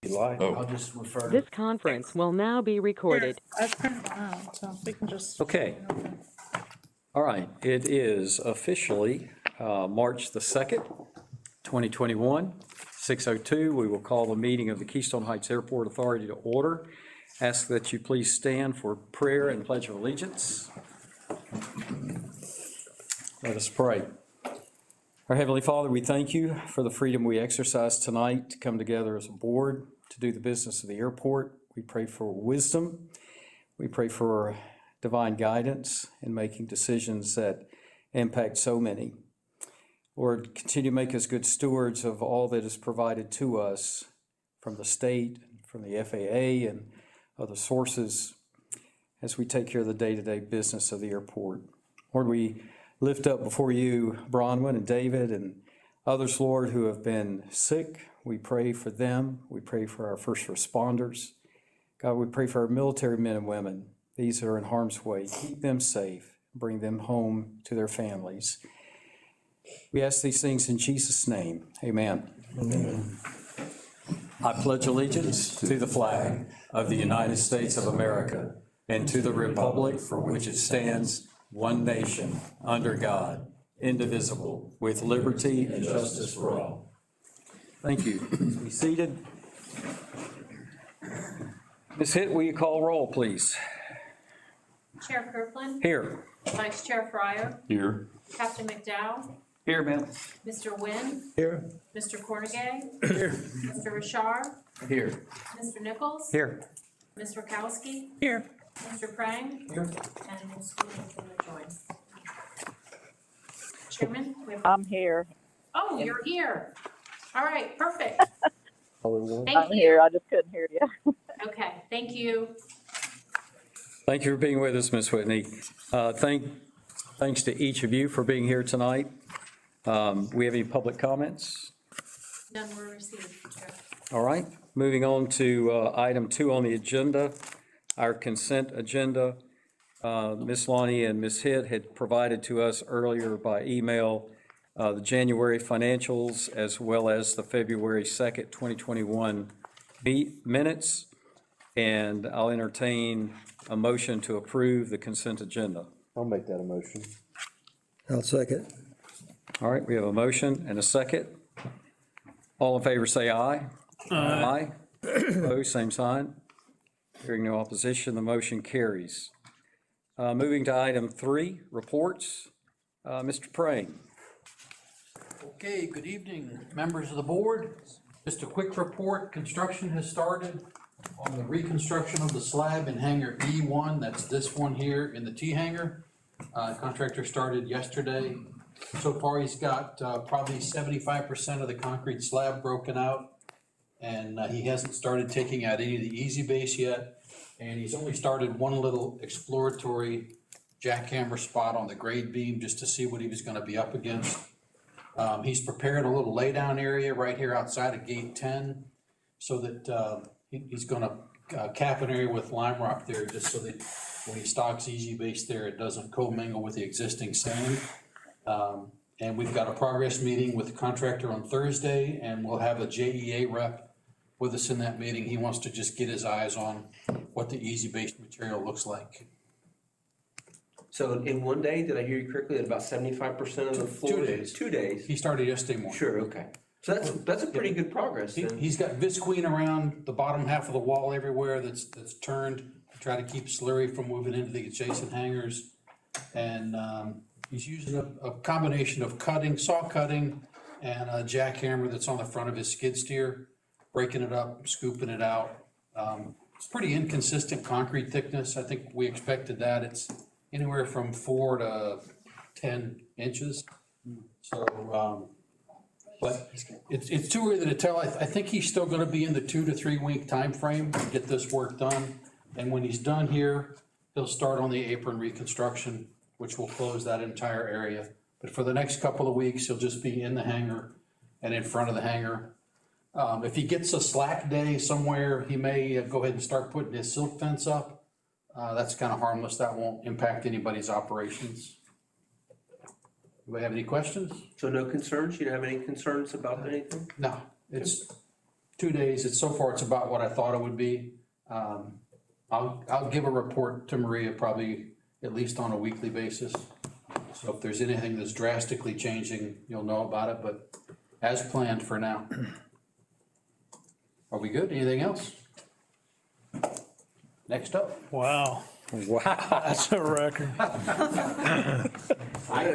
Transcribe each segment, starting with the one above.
you like. I'll just refer to. This conference will now be recorded. I printed them out, so we can just. Okay. All right, it is officially March the 2nd, 2021, 6:02. We will call the meeting of the Keystone Heights Airport Authority to order. Ask that you please stand for prayer and pledge of allegiance. Let us pray. Our Heavenly Father, we thank you for the freedom we exercise tonight to come together as a board to do the business of the airport. We pray for wisdom. We pray for divine guidance in making decisions that impact so many. Lord, continue to make us good stewards of all that is provided to us from the state, from the FAA, and other sources as we take care of the day-to-day business of the airport. Lord, we lift up before you Bronwyn and David and others, Lord, who have been sick. We pray for them. We pray for our first responders. God, we pray for our military men and women. These are in harm's way. Keep them safe. Bring them home to their families. We ask these things in Jesus' name. Amen. Amen. I pledge allegiance to the flag of the United States of America and to the republic for which it stands, one nation, under God, indivisible, with liberty and justice for all. Thank you. Please be seated. Ms. Hitt, will you call roll, please? Chair Kirkland. Here. Vice Chair Fryer. Here. Captain McDowell. Here, ma'am. Mr. Nguyen. Here. Mr. Cornegay. Here. Mr. Richard. Here. Mr. Nichols. Here. Ms. Rakowski. Here. Mr. Prang. Here. And Ms. Williams will join. Chairman, we have. I'm here. Oh, you're here. All right, perfect. Thank I'm you. here. I just couldn't hear you. Okay, thank you. Thank you for being with us, Ms. Whitney. Thanks to each of you for being here tonight. We have any public comments? None were received, Chair. All right, moving on to item 2 on the agenda, our consent agenda. Ms. Lonnie and Ms. Hitt had provided to us earlier by email the January financials as well as the February 2nd, 2021 minutes. And I'll entertain a motion to approve the consent agenda. I'll make that a motion. I'll second. All right, we have a motion and a second. All in favor say aye. Aye. Opposed, same sign. Hearing no opposition, the motion carries. Moving to item 3, reports. Mr. Prang. Okay, good evening, members of the board. Just a quick report. Construction has started on the reconstruction of the slab in hangar E1. That's this one here in the T hangar. Contractor started yesterday. So far, he's got probably 75% of the concrete slab broken out. And he hasn't started taking out any of the easy base yet. And he's only started one little exploratory jackhammer spot on the grade beam just to see what he was going to be up against. He's prepared a little laydown area right here outside of gate 10 so that he's going to cap an area with lime rock there just so that when he stocks easy base there, it doesn't commingle with the existing sand. And we've got a progress meeting with the contractor on Thursday, and we'll have a JEA rep with us in that meeting. He wants to just get his eyes on what the easy base material looks like. So in one day, did I hear you correctly, that about 75% of the floor? 2 days. 2 days? He started yesterday morning. Sure, okay. So that's a pretty good progress then. He's got visqueen around the bottom half of the wall everywhere that's turned to try to keep slurry from moving into the adjacent hangars. And he's using a combination of saw cutting, and a jackhammer that's on the front of his skid steer, breaking it up, scooping it out. It's pretty inconsistent concrete thickness. I think we expected that. It's anywhere from 4 to 10 inches. So, but it's too early to tell. I think he's still gonna be in the 2 to 3 week time frame to get this work done. And when he's done here, he'll start on the apron reconstruction, which will close that entire area. But for the next couple of weeks, he'll just be in the hangar and in front of the hangar. If he gets a slack day somewhere, he may go ahead and start putting his silk fence up. That's kind of harmless. That won't impact anybody's operations. Do I have any questions? So no concerns? You don't have any concerns about anything? No, it's 2 days. So far, it's about what I thought it would be. I'll give a report to Maria probably at least on a weekly basis. So if there's anything that's drastically changing, you'll know about it, but as planned for now. Are we good? Anything else? Next up. Wow, Wow. that's a record. I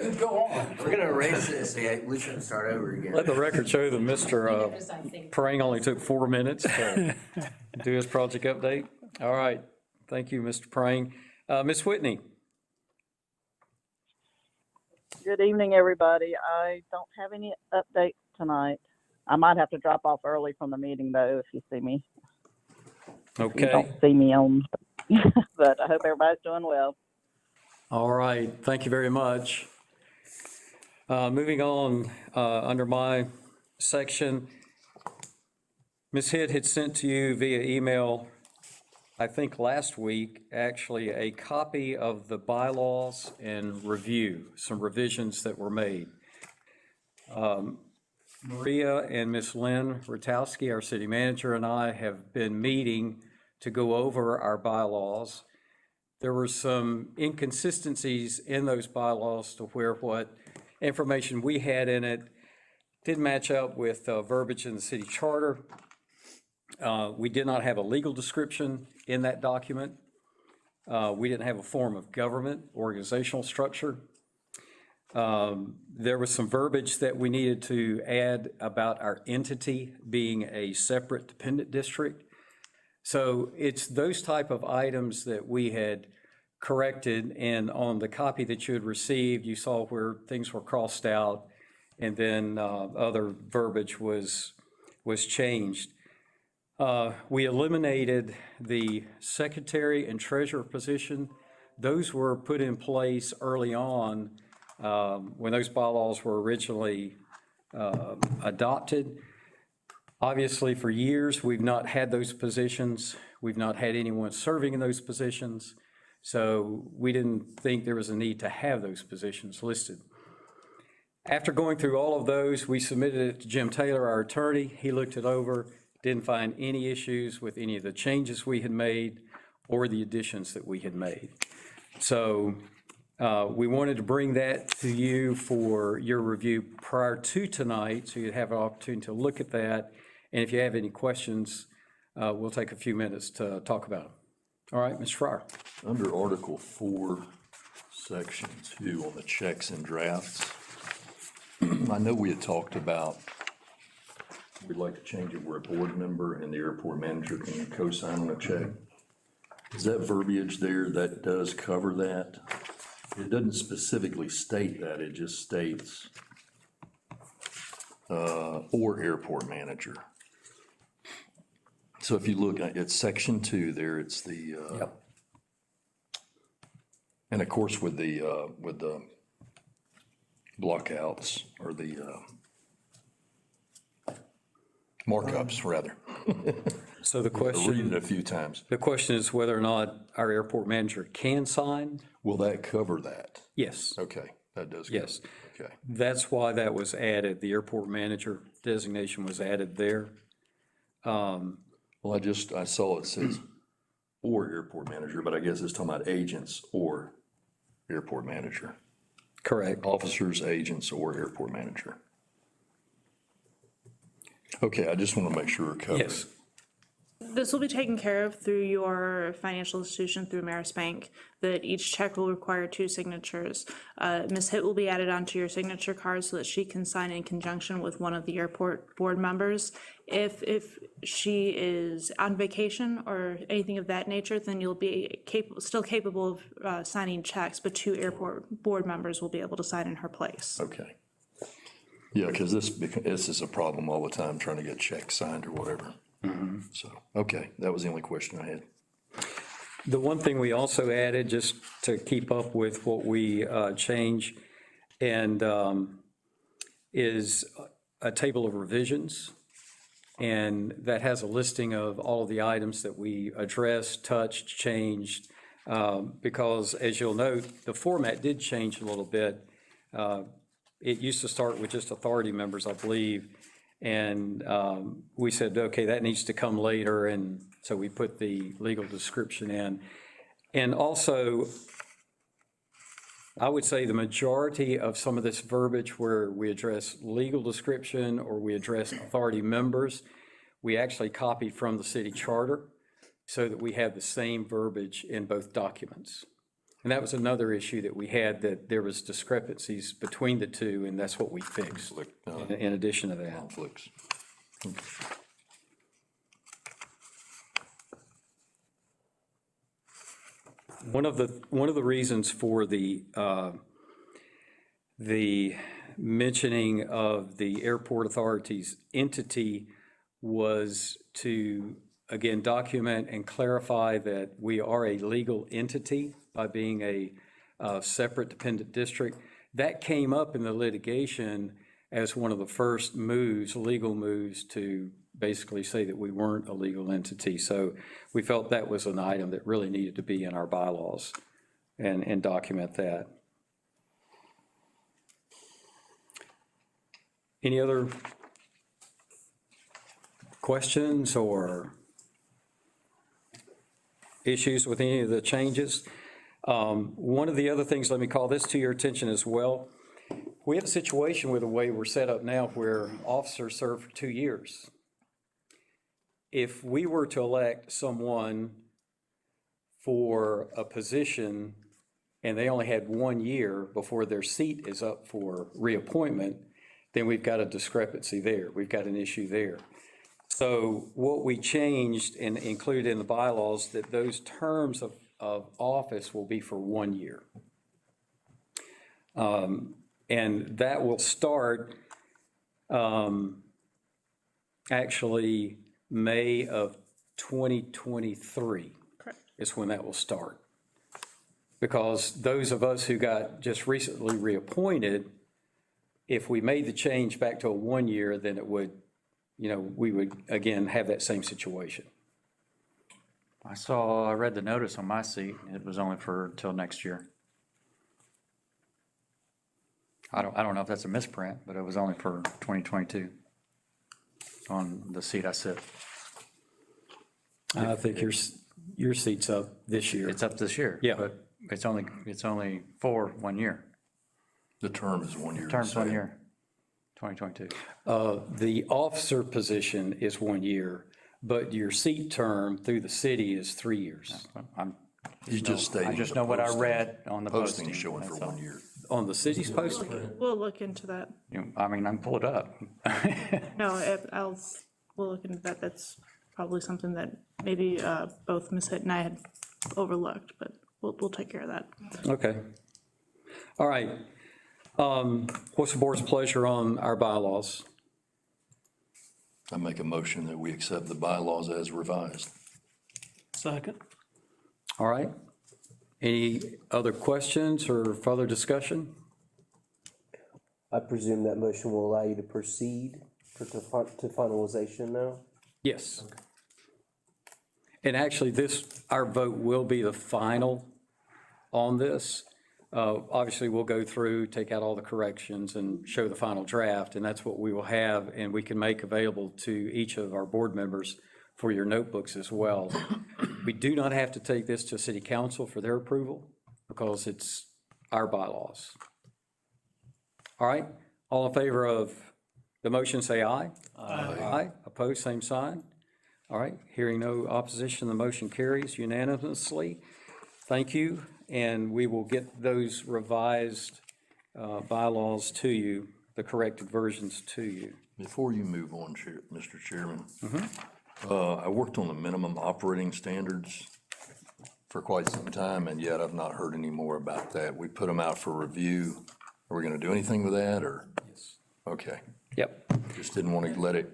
could go on. We're gonna erase this, yeah, we shouldn't start over again. Let the record show that Mr. Because I think Prang only took 4 minutes to do his project update. All right, thank you, Mr. Prang. Ms. Whitney? Good evening, everybody. I don't have any updates tonight. I might have to drop off early from the meeting, though, if you see me. You Okay, don't see me on, but I hope everybody's doing well. all right, thank you very much. Moving on, under my section, Ms. Hitt had sent to you via email, I think last week, actually, a copy of the bylaws and review, some revisions that were made. Maria and Ms. Lynn Rutowski, our city manager, and I have been meeting to go over our bylaws. There were some inconsistencies in those bylaws to where what information we had in it didn't match up with verbiage in the city charter. We did not have a legal description in that document. We didn't have a form of government, organizational structure. There was some verbiage that we needed to add about our entity being a separate dependent district. So it's those type of items that we had corrected, and on the copy that you had received, you saw where things were crossed out, and then other verbiage was changed. We eliminated the secretary and treasurer position. Those were put in place early on when those bylaws were originally adopted. Obviously, for years, we've not had those positions. We've not had anyone serving in those positions. So we didn't think there was a need to have those positions listed. After going through all of those, we submitted it to Jim Taylor, our attorney. He looked it over, didn't find any issues with any of the changes we had made or the additions that we had made. So we wanted to bring that to you for your review prior to tonight, so you'd have an opportunity to look at that. And if you have any questions, we'll take a few minutes to talk about them. All right, Mr. Fryer. Under Article 4, Section 2 on the checks and drafts, I know we had talked about, we'd like to change it where a board member and the airport manager can co-sign on a check. Is that verbiage there that does cover that? It doesn't specifically state that, it just states or airport manager. So if you look at Section 2 there, it's the, Yep. and of course with the blockouts or the markups rather. So the Read it a question, few times. the question is whether or not our airport manager can sign? Will that cover that? Yes, Okay, that does. cover yes. it. Okay, That's why that was added. The airport manager designation was added there. well, I saw it says or airport manager, but I guess it's talking about agents or airport manager. Correct. Officers, agents, or airport manager. Okay, I just want to make sure we're covered. Yes. This will be taken care of through your financial institution, through Maris Bank, that each check will require 2 signatures. Ms. Hitt will be added onto your signature card so that she can sign in conjunction with one of the airport board members. If she is on vacation or anything of that nature, then you'll be still capable of signing checks, but 2 airport board members will be able to sign in her place. Okay. Yeah, because this is a problem all the time, trying to get checks signed or whatever. So, okay, that was the only question I had. The one thing we also added, just to keep up with what we change, and is a table of revisions. And that has a listing of all of the items that we addressed, touched, changed, because as you'll note, the format did change a little bit. It used to start with just authority members, I believe, And we said, okay, that needs to come later, and so we put the legal description in. And also, I would say the majority of some of this verbiage where we address legal description or we address authority members, we actually copied from the city charter so that we have the same verbiage in both documents. And that was another issue that we had, that there was discrepancies between the two, and that's what we fixed in addition to that. Conflicts. One of the reasons for the mentioning of the airport authority's entity was to, again, document and clarify that we are a legal entity by being a separate dependent district. That came up in the litigation as one of the first moves, legal moves, to basically say that we weren't a legal entity. So we felt that was an item that really needed to be in our bylaws and document that. Any other questions or issues with any of the changes? One of the other things, let me call this to your attention as well. We have a situation with the way we're set up now where officers serve for 2 years. If we were to elect someone for a position and they only had 1 year before their seat is up for reappointment, then we've got a discrepancy there. We've got an issue there. So what we changed and included in the bylaws, that those terms of office will be for 1 year. And that will start actually May of 2023. Correct. Is when that will start. Because those of us who got just recently reappointed, if we made the change back to a 1 year, then it would, we would again have that same situation. I read the notice on my seat. It was only for till next year. I don't know if that's a misprint, but it was only for 2022 on the seat I sit. I think your seat's up this year. It's up this year. Yeah. But it's only for 1 year. The term is 1 year. Term's 1 year, 2022. The officer position is 1 year, but your seat term through the city is 3 years. He's just stating. I just know what I read on the posting. Posting showing for 1 year. On the city's posting? We'll look into that. I can pull it up. No, we'll look into that. That's probably something that maybe both Ms. Hitt and I had overlooked, but we'll take care of that. Okay. All right. What's the board's pleasure on our bylaws? I make a motion that we accept the bylaws as revised. Second. All right. Any other questions or further discussion? I presume that motion will allow you to proceed to finalization now? Yes. And actually, our vote will be the final on this. Obviously, we'll go through, take out all the corrections and show the final draft, and that's what we will have, and we can make available to each of our board members for your notebooks as well. We do not have to take this to city council for their approval because it's our bylaws. All right, all in favor of the motion, say aye. Aye. Aye. Opposed, same sign. All right, hearing no opposition, the motion carries unanimously. Thank you, and we will get those revised bylaws to you, the corrected versions to you. Before you move on, Mr. Chairman, I worked on the minimum operating standards for quite some time, and yet I've not heard any more about that. We put them out for review. Are we going to do anything with that, or? Yes. Okay. Yep. Just didn't want to let it.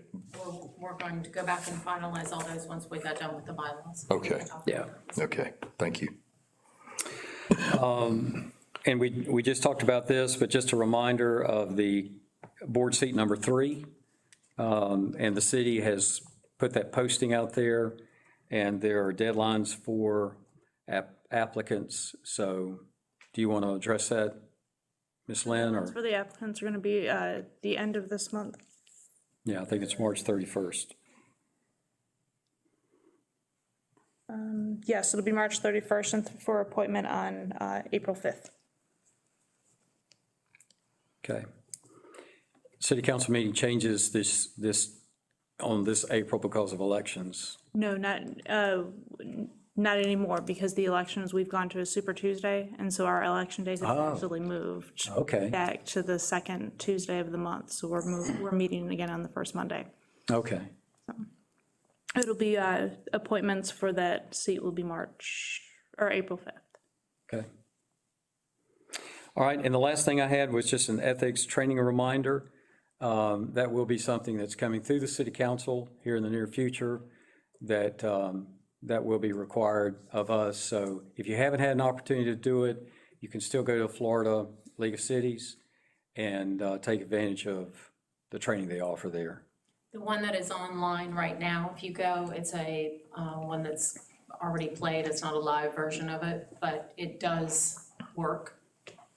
We're going to go back and finalize all those once we got done with the bylaws. Okay. Yeah. Okay, thank you. And we just talked about this, but just a reminder of the board seat number 3. And the city has put that posting out there, and there are deadlines for applicants. So do you want to address that, Ms. Lynn? Or For the applicants are going to be the end of this month. Yeah, I think it's March 31st. Yes, it'll be March 31st and for appointment on April 5th. Okay. City council meeting changes on this April because of elections. No, not anymore, because the elections, we've gone to a Super Tuesday, and so our election days have actually moved Okay. back to the second Tuesday of the month. So we're meeting again on the first Monday. Okay. It'll be appointments for that seat will be March or April 5th. Okay. All right, and the last thing I had was just an ethics training reminder. That will be something that's coming through the city council here in the near future that will be required of us. So if you haven't had an opportunity to do it, you can still go to Florida League of Cities and take advantage of the training they offer there. The one that is online right now, if you go, it's a one that's already played. It's not a live version of it, but it does work.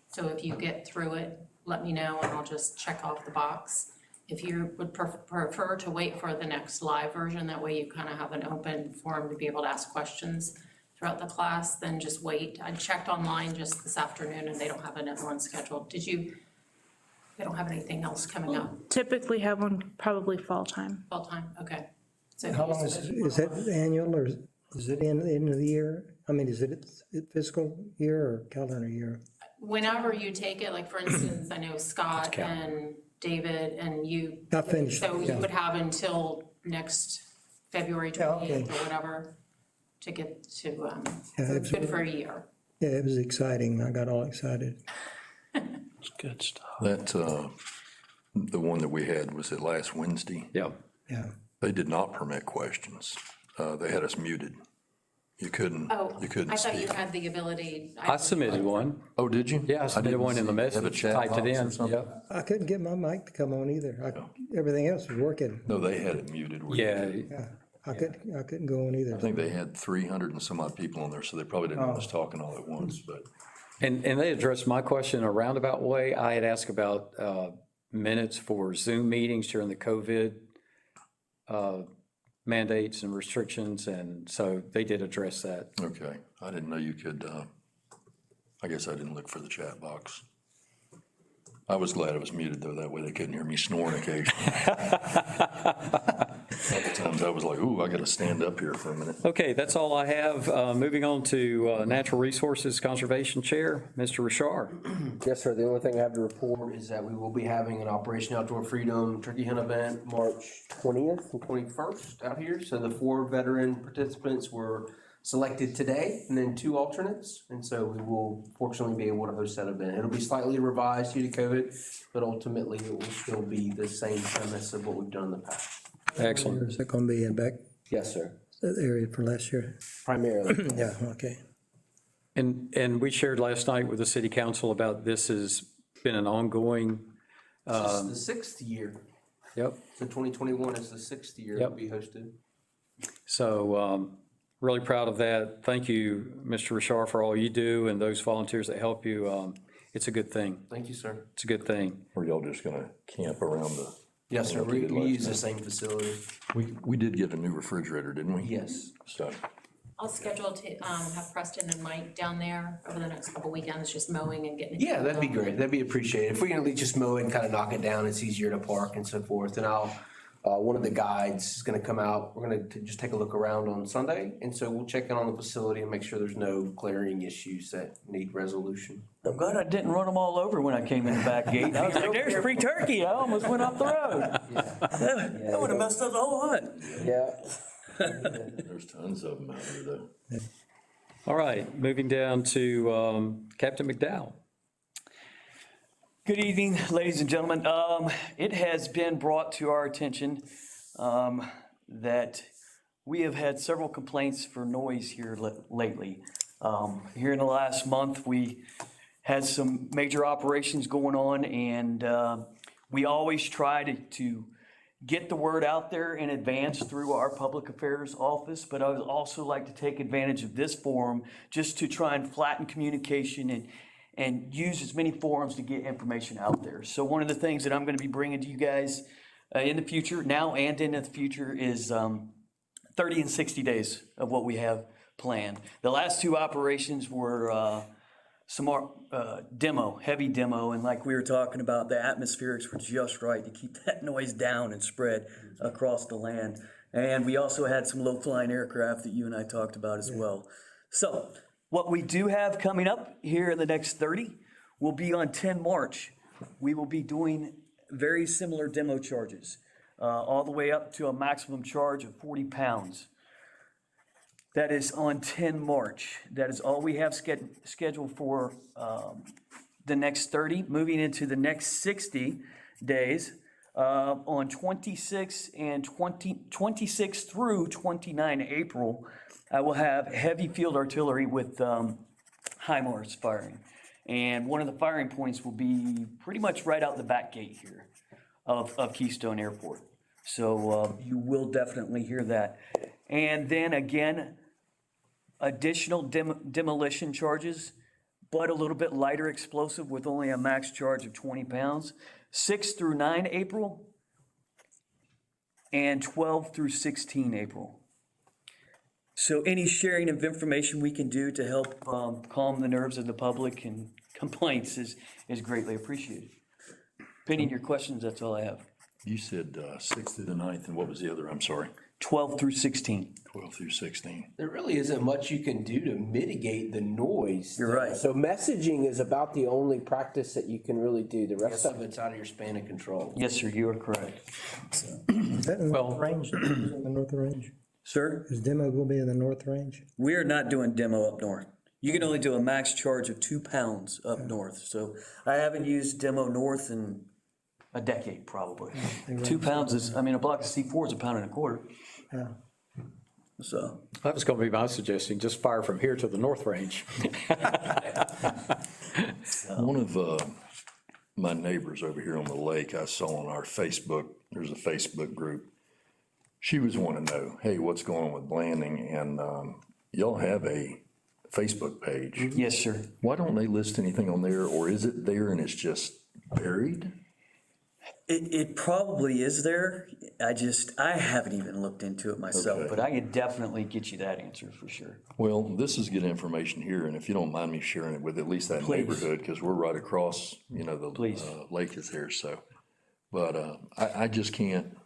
So if you get through it, let me know and I'll just check off the box. If you would prefer to wait for the next live version, that way you kind of have an open forum to be able to ask questions throughout the class, then just wait. I checked online just this afternoon and they don't have another one scheduled. They don't have anything else coming up? Typically have one probably fall time. Fall time, okay. So How long is that annual, or is it in the end of the year? I mean, is it fiscal year or calendar year? whenever you take it, like for instance, I know Scott and David and you. I finished, So you yeah. would have until next February 28th or whatever to get to, so it's good for a year. Yeah, it was exciting. I got all excited. It's good stuff. That, the one that we had, was it last Wednesday? Yeah. Yeah. They did not permit questions. They had us muted. You couldn't I thought you speak. had the ability. I submitted one. Oh, did you? Yeah, I submitted one in the Have a message, chat typed it box or in, something? yep. I couldn't get my mic to come on either. Everything else was working. No, they had it muted. where you Yeah, could- Yeah, I couldn't go on either. I think they had 300 and some odd people on there, so they probably didn't want us talking all at once, but. and they addressed my question in a roundabout way. I had asked about minutes for Zoom meetings during the COVID mandates and restrictions, and so they did address that. Okay, I didn't know you could, I guess I didn't look for the chat box. I was glad it was muted though, that way they couldn't hear me snoring occasionally. Other times I was like, ooh, I gotta stand up here for a minute. Okay, that's all I have. Moving on to Natural Resources Conservation Chair, Mr. Rashard. Yes, sir. The only thing I have to report is that we will be having an Operation Outdoor Freedom turkey hunt event March 20th and 21st out here. So the 4 veteran participants were selected today and then 2 alternates. And so we will fortunately be able to host that event. It'll be slightly revised due to COVID, but ultimately it will still be the same premise of what we've done in the past. Excellent. Is it going to be in back Yes, sir. that area for last year? Primarily. Yeah, okay. And we shared last night with the city council about this has been an ongoing, This is the 6th year. yep. So 2021 is the 6th year Yep. it'll be hosted. So really proud of that. Thank you, Mr. Rashard, for all you do and those volunteers that help you. It's a good thing. Thank you, sir. It's a good thing. Were y'all just gonna camp around the? Yes, sir. like We did last use the night? same facility. We did get a new refrigerator, didn't we? Yes. So, I'll schedule to have Preston and Mike down there over the next couple weekends, just mowing and getting. Yeah, that'd be great. That'd be appreciated. If we can at least just mow it and kind of knock it down, it's easier to park and so forth. And one of the guides is gonna come out. We're gonna just take a look around on Sunday. And so we'll check in on the facility and make sure there's no glaring issues that need resolution. I'm glad I didn't run them all over when I came in the back gate. I was like, there's free turkey. I almost went off the road. That would have messed up the whole hunt. Yeah. there's tons of them out here though. All right, moving down to Captain McDowell. Good evening, ladies and gentlemen. It has been brought to our attention that we have had several complaints for noise here lately. Here in the last month, we had some major operations going on, and we always try to get the word out there in advance through our public affairs office, but I would also like to take advantage of this forum just to try and flatten communication and use as many forums to get information out there. So one of the things that I'm going to be bringing to you guys in the future, now and in the future, is 30 and 60 days of what we have planned. The last two operations were some more demo, heavy demo, and like we were talking about, the atmospherics were just right to keep that noise down and spread across the land. And we also had some low-flying aircraft that you and I talked about as well. So what we do have coming up here in the next 30 will be on 10 March. We will be doing very similar demo charges, all the way up to a maximum charge of 40 pounds. That is on 10 March. That is all we have scheduled for the next 30. Moving into the next 60 days, on 26 through 29 April, I will have heavy field artillery with HIMARS firing. And one of the firing points will be pretty much right out the back gate here of Keystone Airport. So you will definitely hear that. And then again, additional demolition charges, but a little bit lighter explosive with only a max charge of 20 pounds. 6 through 9 April and 12 through 16 April. So any sharing of information we can do to help calm the nerves of the public and complaints is greatly appreciated. Pending your questions, that's all I have. You said 6th through the 9th, and what was the other? I'm sorry. 12 through 16. 12 through 16. There really isn't much you can do to mitigate the noise. You're right. So messaging is about the only practice that you can really do. The rest of It's out of your span of control. Yes, sir, you are correct. Is that in the north range? Is it in the north range? Sir, Is demo gonna be in the north range? we are not doing demo up north. You can only do a max charge of 2 pounds up north. So I haven't used demo north in a decade, probably. 2 pounds is, I mean, a block of C4 is £1.25. Yeah. So, That was going to be my suggestion, just fire from here to the north range. One of my neighbors over here on the lake, I saw on our Facebook, there's a Facebook group. She was wanting to know, hey, what's going on with Blanding? And y'all have a Facebook page. yes, sir. Why don't they list anything on there, or is it there and it's just buried? It probably is there. I haven't even looked into it myself, Okay. but I could definitely get you that answer for sure. Well, this is good information here, and if you don't mind me sharing it with at least that Please. neighborhood, because we're right across, the Please. lake is there, so. But I just can't,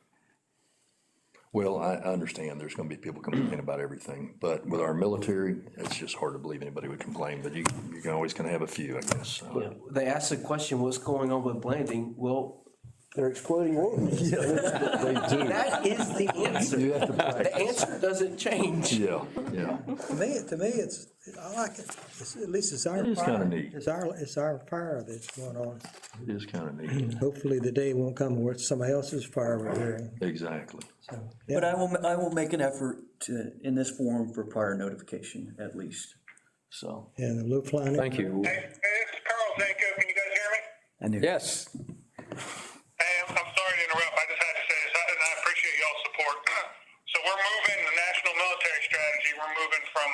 well, I understand there's gonna be people complaining about everything, but with our military, it's just hard to believe anybody would complain, but you can always kind of have a few, I guess. So. They asked the question, what's going on with Blanding? Well, they're exploding rooms. They do. that is the answer. You have to The practice. answer doesn't change. Yeah. To me, it's, I like it. At least it's our It is kinda fire. neat. It's our fire that's going on. It is kind of neat. Hopefully the day won't come where it's somebody else's fire we're hearing. Exactly. So, But yeah. I will make an effort to, in this forum, for prior notification at least. So, Yeah, the low flying. Thank you. Hey, this is Carl Zanko. Can you guys hear me? I knew. Yes. Hey, I'm sorry to interrupt. I just had to say this, and I appreciate y'all's support. So we're moving the national military strategy. We're moving from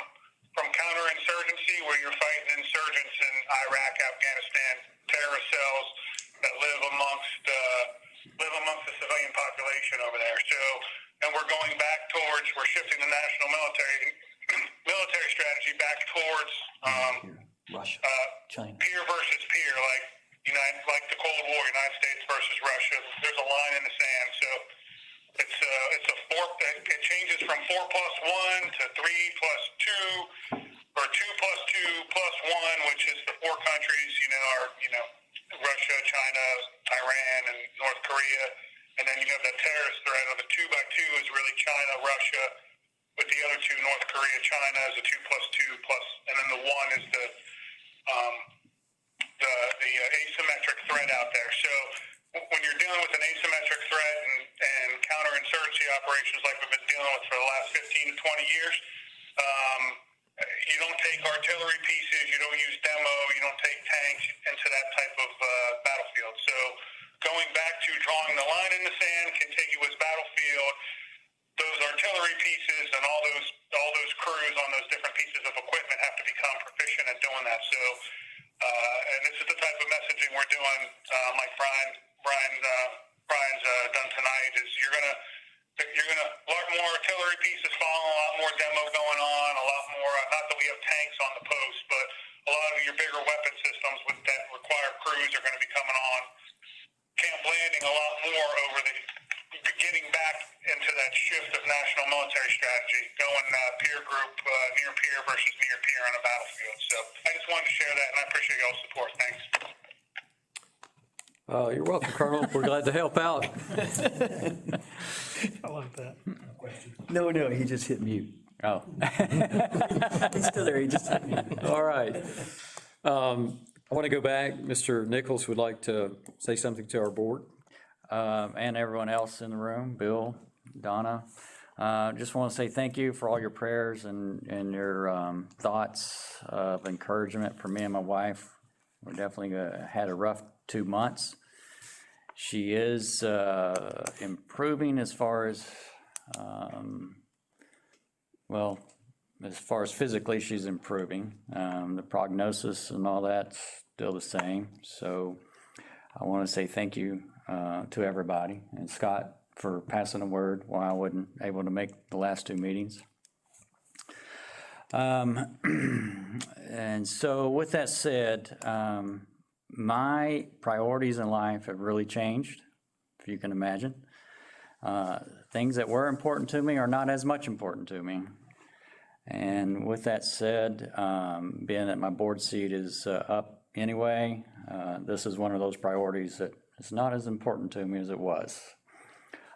counterinsurgency, where you're fighting insurgents in Iraq, Afghanistan, terrorist cells that live amongst the civilian population over there. So, and we're going back towards, we're shifting the national military strategy back towards Russia, China. peer versus peer, like the Cold War, United States versus Russia. There's a line in the sand, so it's a four. It changes from 4+1 to 3+2, or 2+2+1, which is the four countries. Russia, China, Iran, and North Korea, and then you have that terrorist threat of the 2x2 is really China, Russia, with the other two, North Korea, China, is a 2+2+, and then the one is the asymmetric threat out there. So when you're dealing with an asymmetric threat and counterinsurgency operations like we've been dealing with for the last 15 to 20 years, you don't take artillery pieces, you don't use demo, you don't take tanks into that type of battlefield. So going back to drawing the line in the sand, contiguous battlefield, those artillery pieces and all those crews on those different pieces of equipment have to become proficient at doing that. So, and this is the type of messaging we're doing, like Brian Brian's done tonight, is you're gonna a lot more artillery pieces following, a lot more demo going on, a lot more. Not that we have tanks on the post, but a lot of your bigger weapon systems that require crews are going to be coming on. Camp Landing a lot more over the getting back into that shift of national military strategy, going peer group, near peer versus near peer on a battlefield. So I just wanted to share that, and I appreciate y'all's support. Thanks. You're welcome, Colonel. We're glad to help out. I like that. No, he just hit mute. Oh. He's still there, he just hit mute. All right. I want to go back. Mr. Nichols would like to say something to our board. And everyone else in the room, Bill, Donna. Just want to say thank you for all your prayers and your thoughts of encouragement for me and my wife. We definitely had a rough 2 months. She is improving as far as, as far as physically, she's improving. The prognosis and all that's still the same. So I want to say thank you to everybody, and Scott for passing the word while I wasn't able to make the last 2 meetings. And so with that said, my priorities in life have really changed, if you can imagine. Things that were important to me are not as much important to me. And with that said, being that my board seat is up anyway, this is one of those priorities that is not as important to me as it was.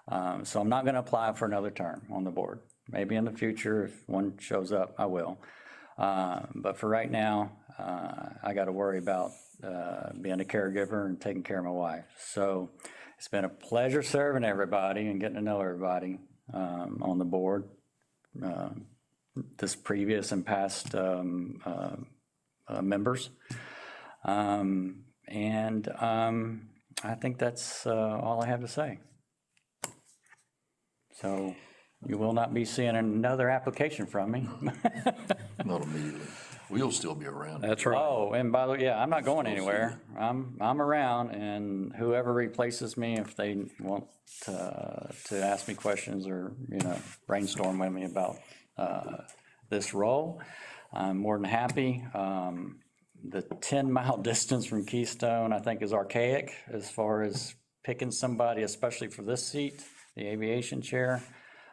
So I'm not going to apply for another term on the board. Maybe in the future, if one shows up, I will. But for right now, I got to worry about being a caregiver and taking care of my wife. So it's been a pleasure serving everybody and getting to know everybody on the board, this previous and past members. I think that's all I have to say. So you will not be seeing another application from me. Not immediately. We'll still be around. That's right. Oh, and by the way, yeah, I'm not going anywhere. I'm around, and whoever replaces me, if they want to ask me questions or, brainstorm with me about this role, I'm more than happy. The 10-mile distance from Keystone, I think, is archaic as far as picking somebody, especially for this seat, the aviation chair.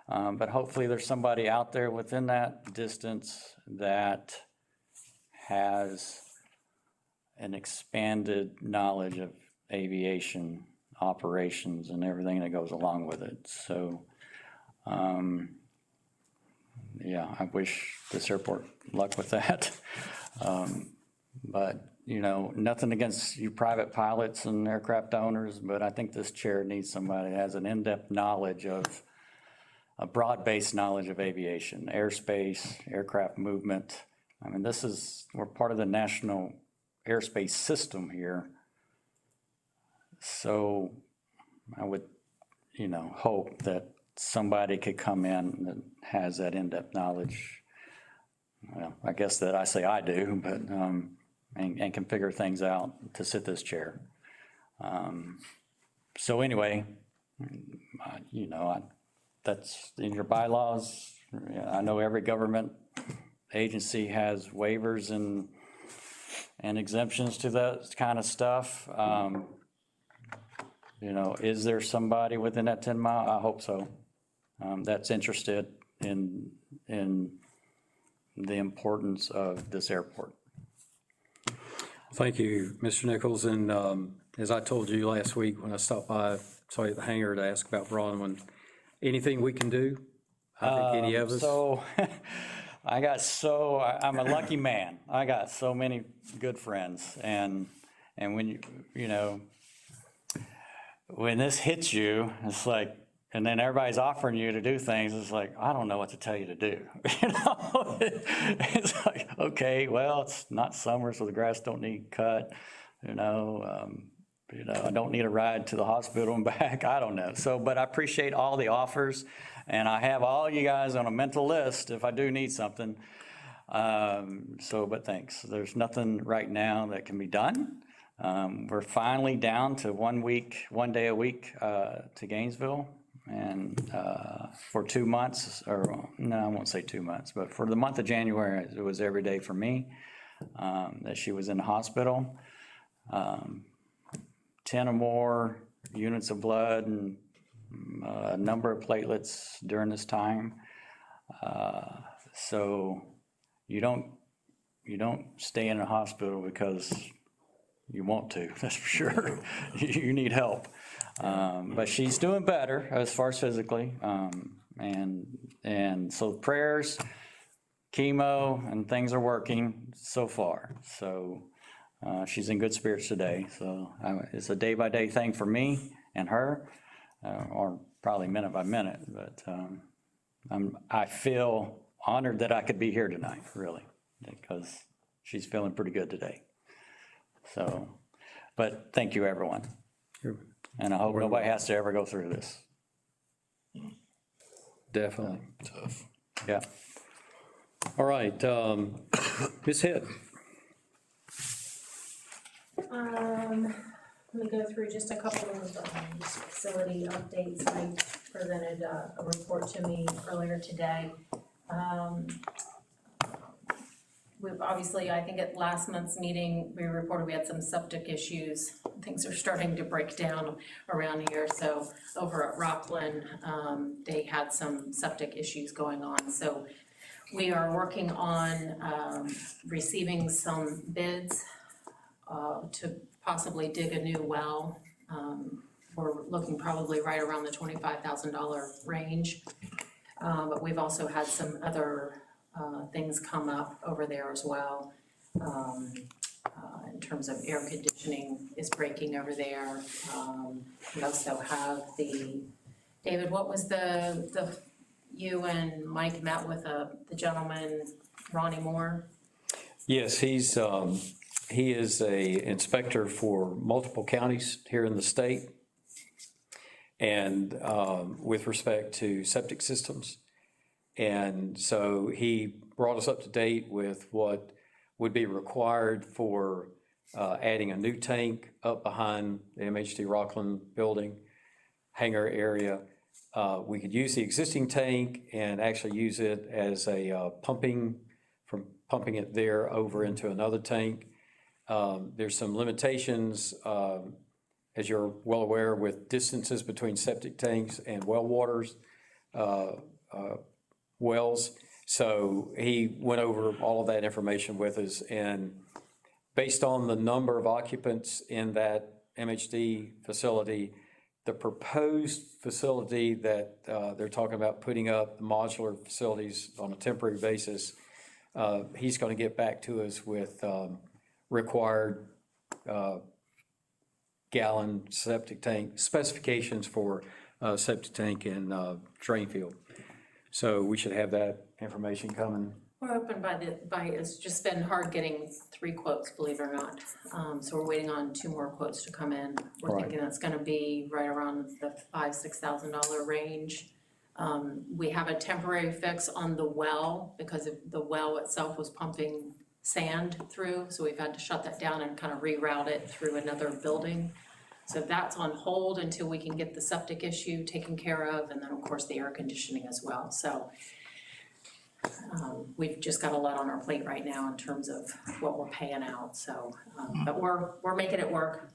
But hopefully there's somebody out there within that distance that has an expanded knowledge of aviation operations and everything that goes along with it. So, yeah, I wish this airport luck with that. But, nothing against you private pilots and aircraft owners, but I think this chair needs somebody that has an in-depth knowledge of, a broad-based knowledge of aviation, airspace, aircraft movement. I mean, we're part of the national airspace system here. So I would, hope that somebody could come in that has that in-depth knowledge. Well, I guess that I say I do, but, and can figure things out to sit this chair. So anyway, that's in your bylaws. I know every government agency has waivers and exemptions to that kind of stuff. Is there somebody within that 10 mile? I hope so. That's interested in the importance of this airport. Thank you, Mr. Nichols. And as I told you last week when I stopped by, saw you at the hangar to ask about Bronwyn, anything we can do? I think any of us. So I'm a lucky man. I got so many good friends. And when when this hits you, it's like, and then everybody's offering you to do things, it's like, I don't know what to tell you to do. It's like, okay, well, it's not summer, so the grass don't need cut. I don't need a ride to the hospital and back. I don't know. So, but I appreciate all the offers, and I have all you guys on a mental list if I do need something. But thanks. There's nothing right now that can be done. We're finally down to 1 day a week to Gainesville. And for 2 months, or no, I won't say 2 months, but for the month of January, it was every day for me that she was in the hospital. 10 or more units of blood and a number of platelets during this time. So you don't stay in a hospital because you want to, that's for sure. You need help. But she's doing better as far as physically. And so prayers, chemo, and things are working so far. So she's in good spirits today. So it's a day-by-day thing for me and her, or probably minute by minute. But I feel honored that I could be here tonight, really, because she's feeling pretty good today. So, but thank you, everyone. And I hope nobody has to ever go through this. Definitely. Tough. Yeah. All right, Ms. Hitt. Let me go through just a couple of facility updates. I presented a report to me earlier today. We've obviously, I think at last month's meeting, we reported we had some septic issues. Things are starting to break down around here. So over at Rockland, they had some septic issues going on. So we are working on receiving some bids to possibly dig a new well. We're looking probably right around the $25,000 range. But we've also had some other things come up over there as well. In terms of air conditioning is breaking over there. We also have David, what was you and Mike met with the gentleman, Ronnie Moore? Yes, he is a inspector for multiple counties here in the state. And with respect to septic systems. And so he brought us up to date with what would be required for adding a new tank up behind the MHD Rockland building hangar area. We could use the existing tank and actually use it as a pumping it there over into another tank. There's some limitations, as you're well aware, with distances between septic tanks and well waters, wells. So he went over all of that information with us, and based on the number of occupants in that MHD facility, the proposed facility that they're talking about putting up, the modular facilities on a temporary basis, he's going to get back to us with required gallon septic tank specifications for septic tank and drain field. So we should have that information coming. We're open it's just been hard getting 3 quotes, believe it or not. So we're waiting on 2 more quotes to come in. We're thinking that's gonna be right around the $5,000-6,000 range. We have a temporary fix on the well because the well itself was pumping sand through. So we've had to shut that down and kind of reroute it through another building. So that's on hold until we can get the septic issue taken care of, and then of course the air conditioning as well. So we've just got a lot on our plate right now in terms of what we're paying out. So, but we're making it work.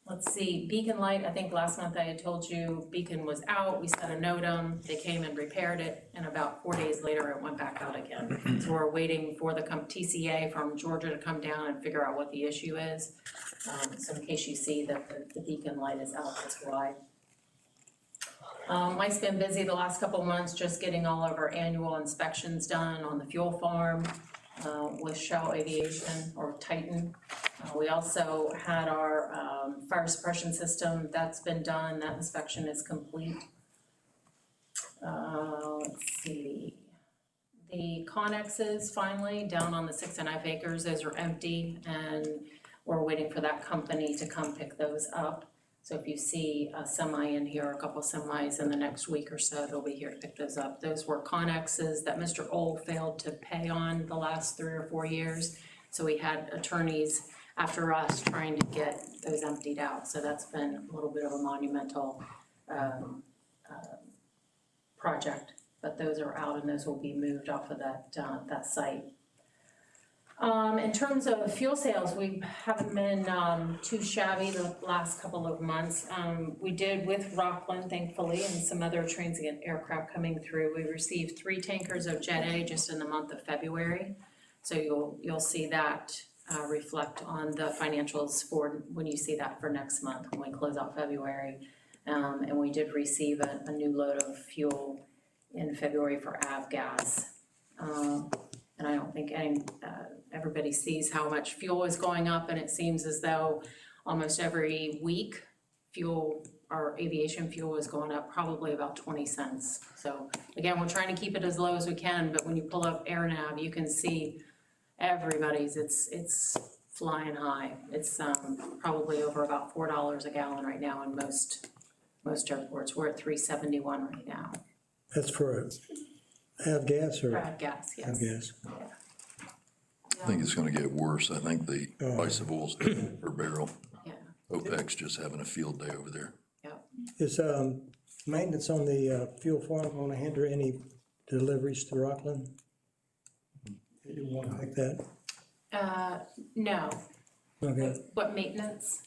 Let's see, Beacon Light, I think last month I had told you Beacon was out. We sent a NOTAM, they came and repaired it, and about 4 days later it went back out again. So we're waiting for the TCA from Georgia to come down and figure out what the issue is. So in case you see that the Beacon Light is out, that's why. Mike's been busy the last couple months just getting all of our annual inspections done on the fuel farm with Shell Aviation or Titan. We also had our fire suppression system, that's been done, that inspection is complete. Let's see. The connexes finally down on the 6.5 acres, those are empty, and we're waiting for that company to come pick those up. So if you see a semi in here, a couple of semis in the next week or so, they'll be here to pick those up. Those were connexes that Mr. Old failed to pay on the last 3 or 4 years. So we had attorneys after us trying to get those emptied out. So that's been a little bit of a monumental project. But those are out and those will be moved off of that site. In terms of fuel sales, we haven't been too shabby the last couple of months. We did with Rockland, thankfully, and some other transient aircraft coming through. We received 3 tankers of Jet A just in the month of February. So you'll see that reflect on the financials for when you see that for next month when we close out February. And we did receive a new load of fuel in February for avgas. And I don't think everybody sees how much fuel is going up, and it seems as though almost every week our aviation fuel is going up probably about 20 cents. So again, we're trying to keep it as low as we can, but when you pull up AirNav, you can see everybody's, it's flying high. It's probably over about $4 a gallon right now in most airports. We're at $3.71 right now. That's for avgas or? Avgas, yes. Avgas. Yeah. I think it's gonna get worse. I think the price of oil's per barrel. Yeah. OPEC's just having a field day over there. Yep. Is maintenance on the fuel farm going to hinder any deliveries to Rockland? You didn't want to make that? No. Okay. What maintenance?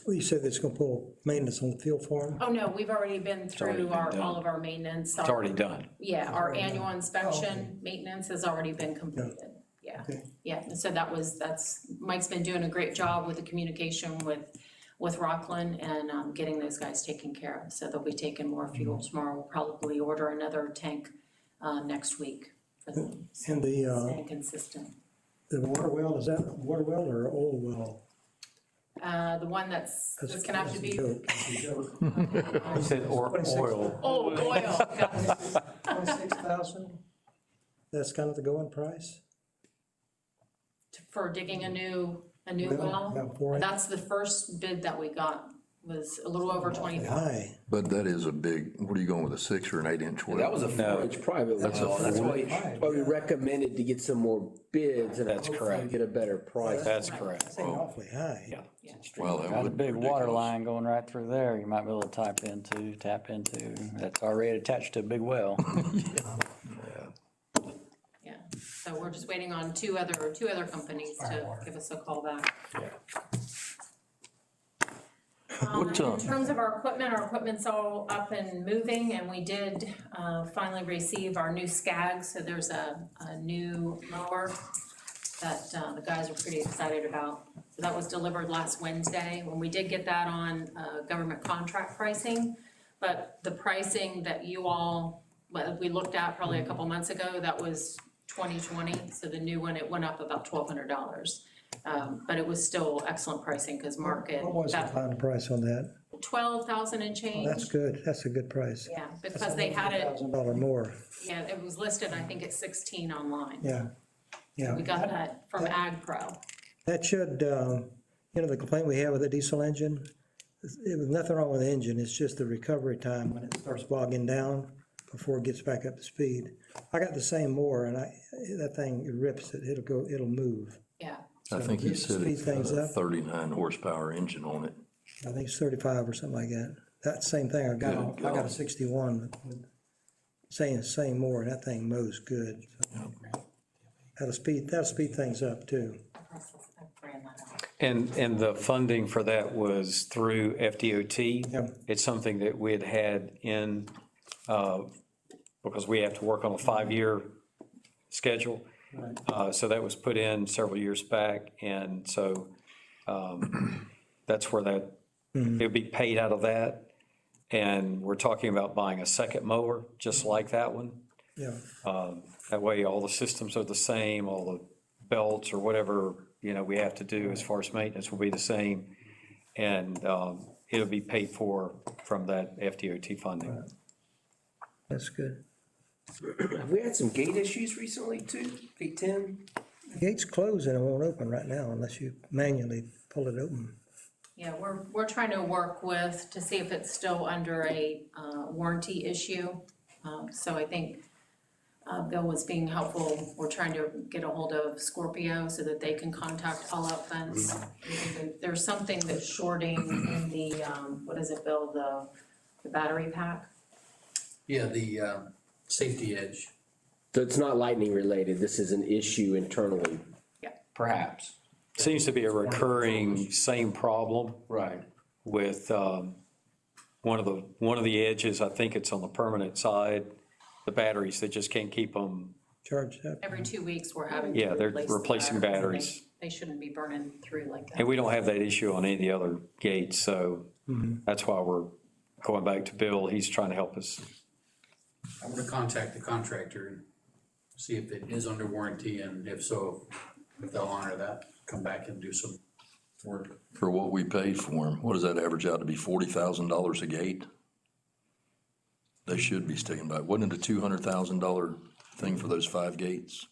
Well, you said it's going to pull maintenance on the fuel farm? Oh, no, we've already been through all of our maintenance. It's already done. Yeah, our annual inspection, maintenance has already been completed. Yeah, Okay. yeah, and so Mike's been doing a great job with the communication with Rockland and getting those guys taken care of. So they'll be taking more fuel tomorrow. We'll probably order another tank next week for them. So And staying consistent. the water well, is that a water well or an oil well? The one that's gonna have to be. He said oil. Oh, oil. 26,000? That's kind of the going price? For digging a new Well, well. 4 inch. That's the first bid that we got, was a little over 25. High. But that is a big, what are you going with, a 6 or an 8-inch well? That was a 4-inch private well. That's why we recommended to get some more bids and That's hopefully correct. get a better price. That's correct. That's awfully high. Yeah. Well, that Got a would be big water ridiculous. line going right through there, you might be able to tap into, that's already attached to a big well. Yeah, so we're just waiting on two other companies to give us a call back. In terms of our equipment's all up and moving, and we did finally receive our new SCAG, so there's a new mower that the guys are pretty excited about. So that was delivered last Wednesday, when we did get that on government contract pricing, but the pricing that we looked at probably a couple months ago, that was 2020, so the new one, it went up about $1,200. But it was still excellent pricing, because market. What was the final price on that? 12,000 and Oh, change. that's good. That's a good price. Yeah, because they had it, $1,000 more. yeah, it was listed, I think, at 16 online. Yeah. Yeah. We got that from Ag Pro. That should, the complaint we have with the diesel engine, it was nothing wrong with the engine, it's just the recovery time when it starts bogging down before it gets back up to speed. I got the same mower and that thing, it rips it, it'll move. Yeah, I think he It said speeds it things had a up. 39 horsepower engine on it. I think it's 35 or something like that. That same thing, I got a 61 with same mower, and that thing mows good. So. That'll speed things up too. I ran that out. And the funding for that was through FDOT. Yep. It's something that we had in, because we have to work on a 5-year schedule. So that was put in several years back, and so that's where that, it would be paid out of that. And we're talking about buying a second mower, just like that one. Yeah. That way, all the systems are the same, all the belts or whatever, we have to do as far as maintenance will be the same. And it'll be paid for from that FDOT funding. That's good. Have we had some gate issues recently too? Gate 10? The gate's closed and it won't open right now unless you manually pull it open. Yeah, we're trying to work to see if it's still under a warranty issue. So I think Bill was being helpful. We're trying to get a hold of Scorpio so that they can contact All Out Fence. There's something that's shorting in the, what is it, Bill, the battery pack? Yeah, the safety edge. So it's not lightning related, this is an issue internally? Yeah. Perhaps. Seems to be a recurring same problem Right. with one of the edges. I think it's on the permanent side. The batteries, they just can't keep them. Charged up. Every 2 weeks, we're having to Yeah, they're replace the replacing batteries. They shouldn't be burning through like that. And we don't have that issue on any of the other gates, so that's why we're going back to Bill. He's trying to help us. I'm gonna contact the contractor and see if it is under warranty, and if so, if they'll honor that, come back and do some work. For what we paid for them, what does that average out to be, $40,000 a gate? They should be sticking by, wasn't it a $200,000 thing for those 5 gates?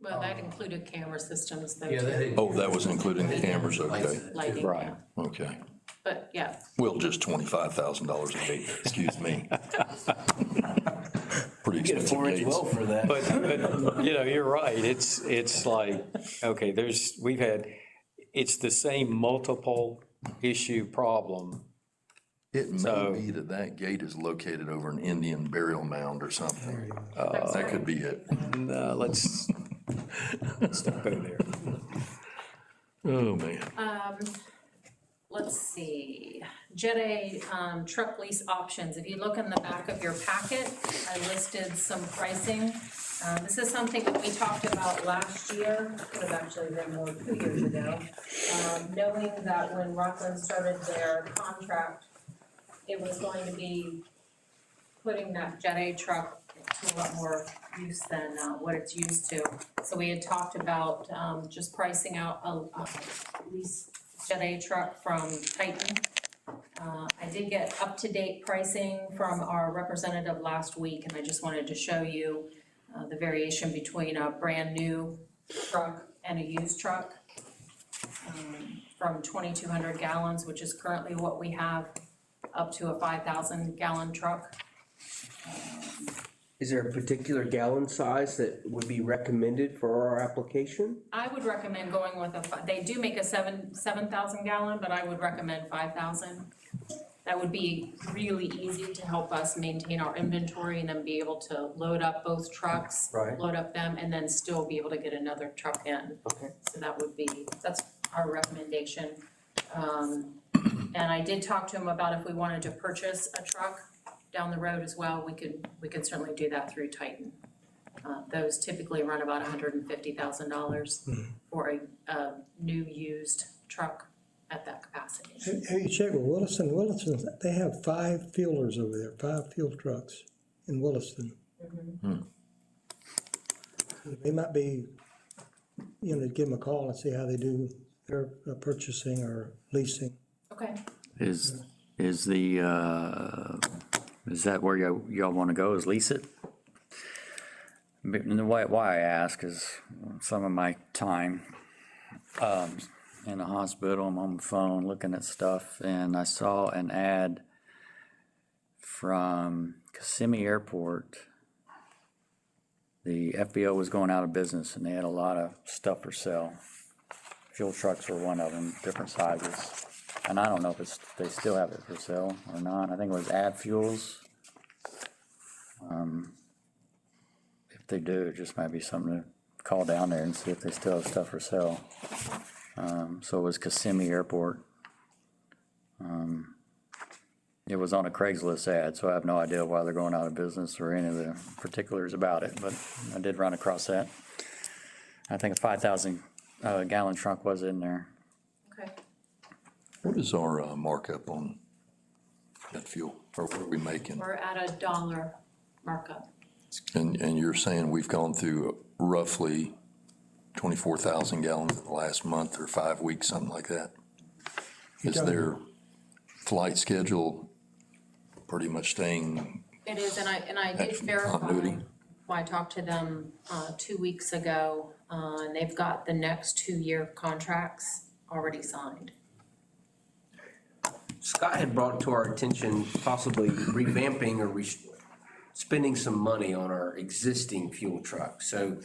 Well, that included camera systems though Yeah, that too. is- Oh, that was including the cameras, okay, Lighting, Right. yeah. okay. But yeah, Well, just $25,000 a gate, excuse me. Pretty You get a expensive 4-inch gates. well for that. But you're right. It's like, okay, it's the same multiple issue problem. It may So- be that gate is located over an Indian burial mound or something. That could be it. No, let's not go there. Oh, man. let's see, Jet A truck lease options. If you look in the back of your packet, I listed some pricing. This is something that we talked about last year, could have actually been more 2 years ago. Knowing that when Rockland started their contract, it was going to be putting that Jet A truck to a lot more use than what it's used to. So we had talked about just pricing out a lease Jet A truck from Titan. I did get up-to-date pricing from our representative last week, and I just wanted to show you the variation between a brand-new truck and a used truck. From 2,200 gallons, which is currently what we have, up to a 5,000 gallon truck. Is there a particular gallon size that would be recommended for our application? I would recommend going with they do make a 7,000 gallon, but I would recommend 5,000. That would be really easy to help us maintain our inventory and then be able to load up both trucks. Right. Load up them and then still be able to get another truck in. Okay. So that's our recommendation. And I did talk to him about if we wanted to purchase a truck down the road as well, we could certainly do that through Titan. Those typically run about $150,000 for a new used truck at that capacity. Have you checked with Williston? Williston, they have 5 fuelers over there, 5 fuel trucks in Williston. They might be, give them a call and see how they do their purchasing or leasing. Okay. Is that where y'all want to go, is lease it? And why I ask is some of my time in the hospital, I'm on the phone looking at stuff, and I saw an ad from Kissimmee Airport. The FBO was going out of business, and they had a lot of stuff for sale. Fuel trucks were one of them, different sizes. And I don't know if they still have it for sale or not. I think it was Ad Fuels. If they do, it just might be something to call down there and see if they still have stuff for sale. So it was Kissimmee Airport. It was on a Craigslist ad, so I have no idea why they're going out of business or any of the particulars about it, but I did run across that. I think a 5,000 gallon trunk was in there. Okay. What is our markup on jet fuel, or what are we making? We're at $1 markup. And you're saying we've gone through roughly 24,000 gallons in the last month or 5 weeks, something like that? Is their flight schedule pretty much staying? It is, and I did verify. Continuity? I talked to them 2 weeks ago, and they've got the next 2-year contracts already signed. Scott had brought to our attention possibly revamping or spending some money on our existing fuel truck. So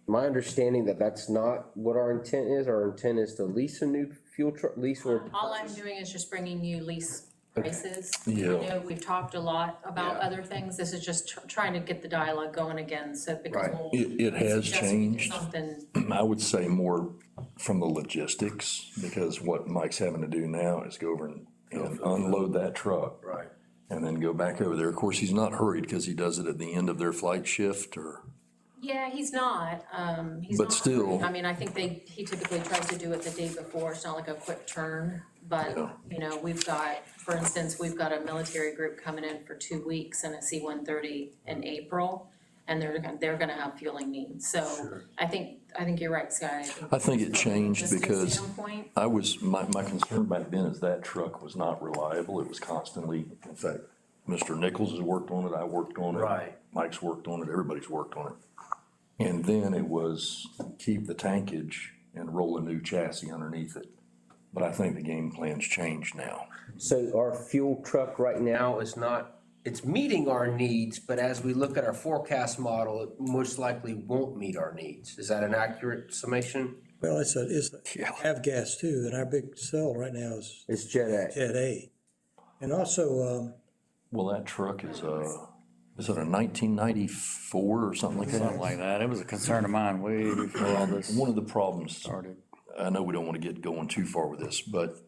my understanding that that's not what our intent is. Our intent is to lease a new fuel truck, lease or. All I'm doing is just bringing you lease prices. Yeah. I know we've talked a lot about Yeah. other things. This is just trying to get the dialogue going again, so because Right. we'll. It has suggest we do changed. Something, I would say more from the logistics, because what Mike's having to do now is go over and unload that truck. Right. And then go back over there. Of course, he's not hurried because he does it at the end of their flight shift or. yeah, he's not, he's But not. still. I mean, I think he typically tries to do it the day before. It's not like a quick turn. But, Yeah. you know, we've got, for instance, we've got a military group coming in for 2 weeks and a C-130 in April. And they're gonna have fueling needs. So I think you're right, Scott. I think it changed Just a because standpoint. my concern back then is that truck was not reliable. It was constantly, in fact, Mr. Nichols has worked on it, I worked on it. Right. Mike's worked on it, everybody's worked on it. And then it was keep the tankage and roll a new chassis underneath it. But I think the game plan's changed now. So our fuel truck right now is not, it's meeting our needs, but as we look at our forecast model, it most likely won't meet our needs. Is that an accurate summation? Well, it's avgas too, and our big sell right now is It's Jet A. Jet A. And also, Well, that truck is it a 1994 or something like that? Something like that. It was a concern of mine way before all this One of the problems, started. I know we don't want to get going too far with this, but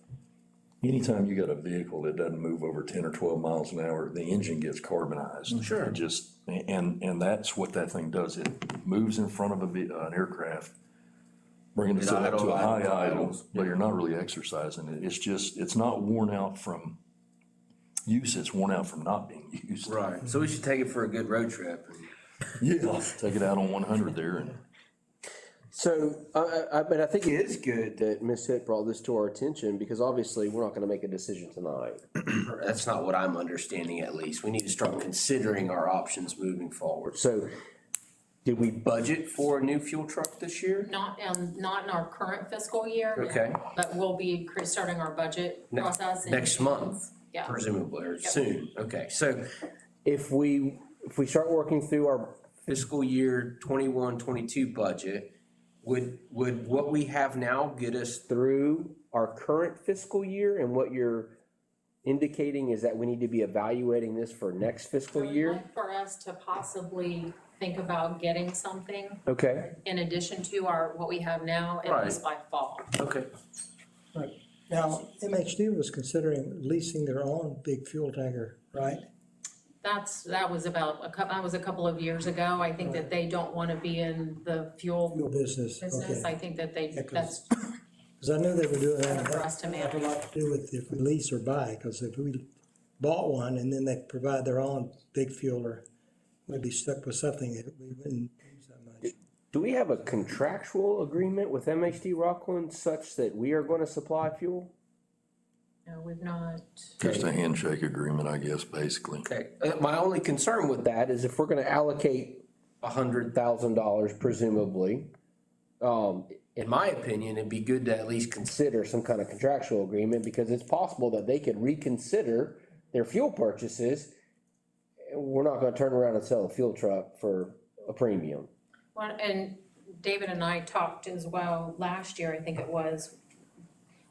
anytime you got a vehicle that doesn't move over 10 or 12 miles an hour, the engine gets carbonized. Sure. It just, and that's what that thing does. It moves in front of an aircraft, bringing it up to a high idle, but you're not really exercising it. It's just, it's not worn out from use, it's worn out from not being used. Right. So we should take it for a good road trip. Yeah, take it out on 100 there and. So, but I think it is good that Ms. Hitt brought this to our attention, because obviously we're not gonna make a decision tonight. That's not what I'm understanding, at least. We need to start considering our options moving forward. So, did we budget for a new fuel truck this year? Not in our current fiscal year. no. Okay. But we'll be starting our budget process in Next month, Yeah. presumably, or Yep. soon. Okay, so if we start working through our fiscal year 21-22 budget, would what we have now get us through our current fiscal year? And what you're indicating is that we need to be evaluating this for next fiscal So I'd year? like for us to possibly think about getting something Okay, in addition to what we have now, at Right. least by fall. okay. right. Now, MHD was considering leasing their own big fuel tanker, right? That was a couple of years ago. I think that they don't want to be in the fuel Fuel business, business. okay. I think that Yeah, that's Because I knew they were doing that. For us to Have a manage. lot to do with if we lease or buy, because if we bought one and then they provide their own big fueler, we'd be stuck with something that we wouldn't use that much. Do we have a contractual agreement with MHD Rockland such that we are going to supply fuel? no, we've not. Just a handshake agreement, I guess, basically. Okay, my only concern with that is if we're gonna allocate $100,000 presumably, in my opinion, it'd be good to at least consider some kind of contractual agreement, because it's possible that they could reconsider their fuel purchases. We're not gonna turn around and sell a fuel truck for a premium. Well, and David and I talked as well last year, I think it was,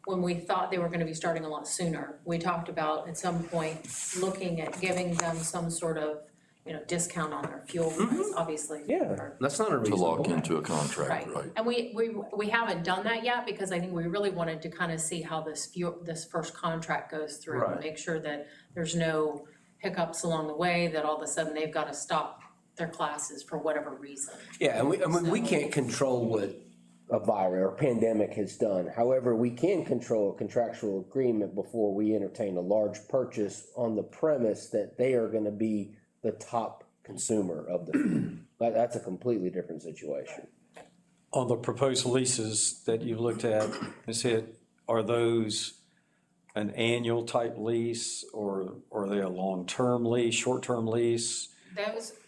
when we thought they were gonna be starting a lot sooner. We talked about at some point looking at giving them some sort of, discount on their fuel price, obviously. Yeah, that's not a To reason. lock into a contract, Right, right? and we haven't done that yet, because I think we really wanted to kind of see how this first contract goes through. Right. And make sure that there's no hiccups along the way, that all of a sudden they've gotta stop their classes for whatever reason. Yeah, and we can't control what a virus or pandemic has done. However, we can control a contractual agreement before we entertain a large purchase on the premise that they are gonna be the top consumer of the food. That's a completely different situation. On the proposed leases that you looked at, Ms. Hitt, are those an annual type lease, or are they a long-term lease, short-term lease?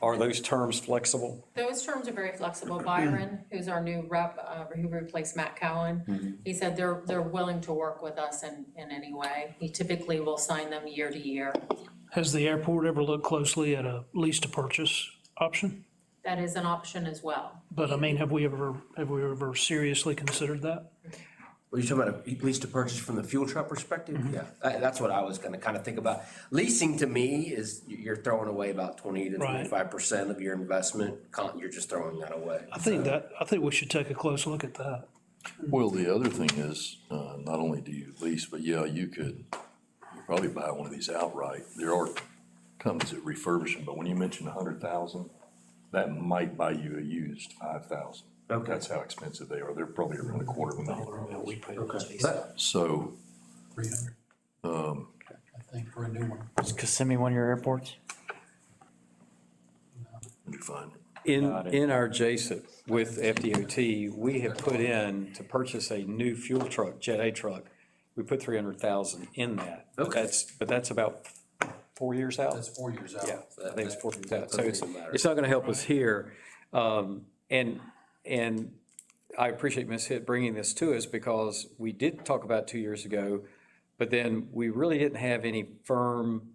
Are those terms flexible? Those terms are very flexible. Byron, who's our new rep, who replaced Matt Cowan, he said they're willing to work with us in any way. He typically will sign them year to year. Has the airport ever looked closely at a lease to purchase option? That is an option as well. But I mean, have we ever seriously considered that? Were you talking about a lease to purchase from the fuel truck perspective? Yeah, that's what I was gonna kind of think about. Leasing to me is you're throwing away about 20 to Right. 25% of your investment. You're just throwing that away. I think we should take a close look at that. Well, the other thing is, not only do you lease, but yeah, you could probably buy one of these outright. There are companies that refurbish them, but when you mention 100,000, that might buy you a used 5,000. Okay. That's how expensive they are. They're probably around $250,000. Okay. So, 300, I think, for a new one. Is Kissimmee one of your airports? did you find it? In our JSIP with FDOT, we have put in to purchase a new fuel truck, Jet A truck. We put 300,000 in that. Okay. But that's about 4 years out. That's 4 years out. Yeah, I think it's 4 years out. So doesn't it's, even matter. it's not gonna help us here. And I appreciate Ms. Hitt bringing this to us because we did talk about 2 years ago, but then we really didn't have any firm,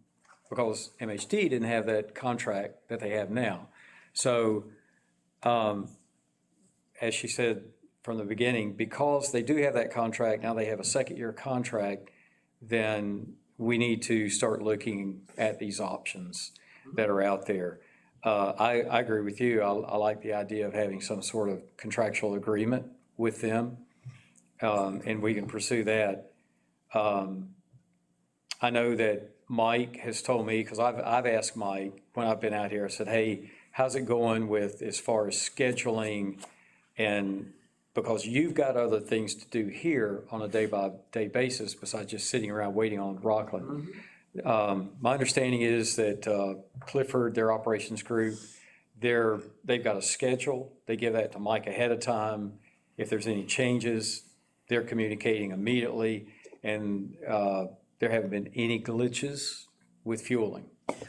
because MHD didn't have that contract that they have now. So, as she said from the beginning, because they do have that contract, now they have a second-year contract, then we need to start looking at these options that are out there. I agree with you. I like the idea of having some sort of contractual agreement with them, and we can pursue that. I know that Mike has told me, because I've asked Mike when I've been out here, I said, hey, how's it going with as far as scheduling? And because you've got other things to do here on a day-by-day basis besides just sitting around waiting on Rockland. My understanding is that Clifford, their operations group, they've got a schedule. They give that to Mike ahead of time. If there's any changes, they're communicating immediately, and there haven't been any glitches with fueling.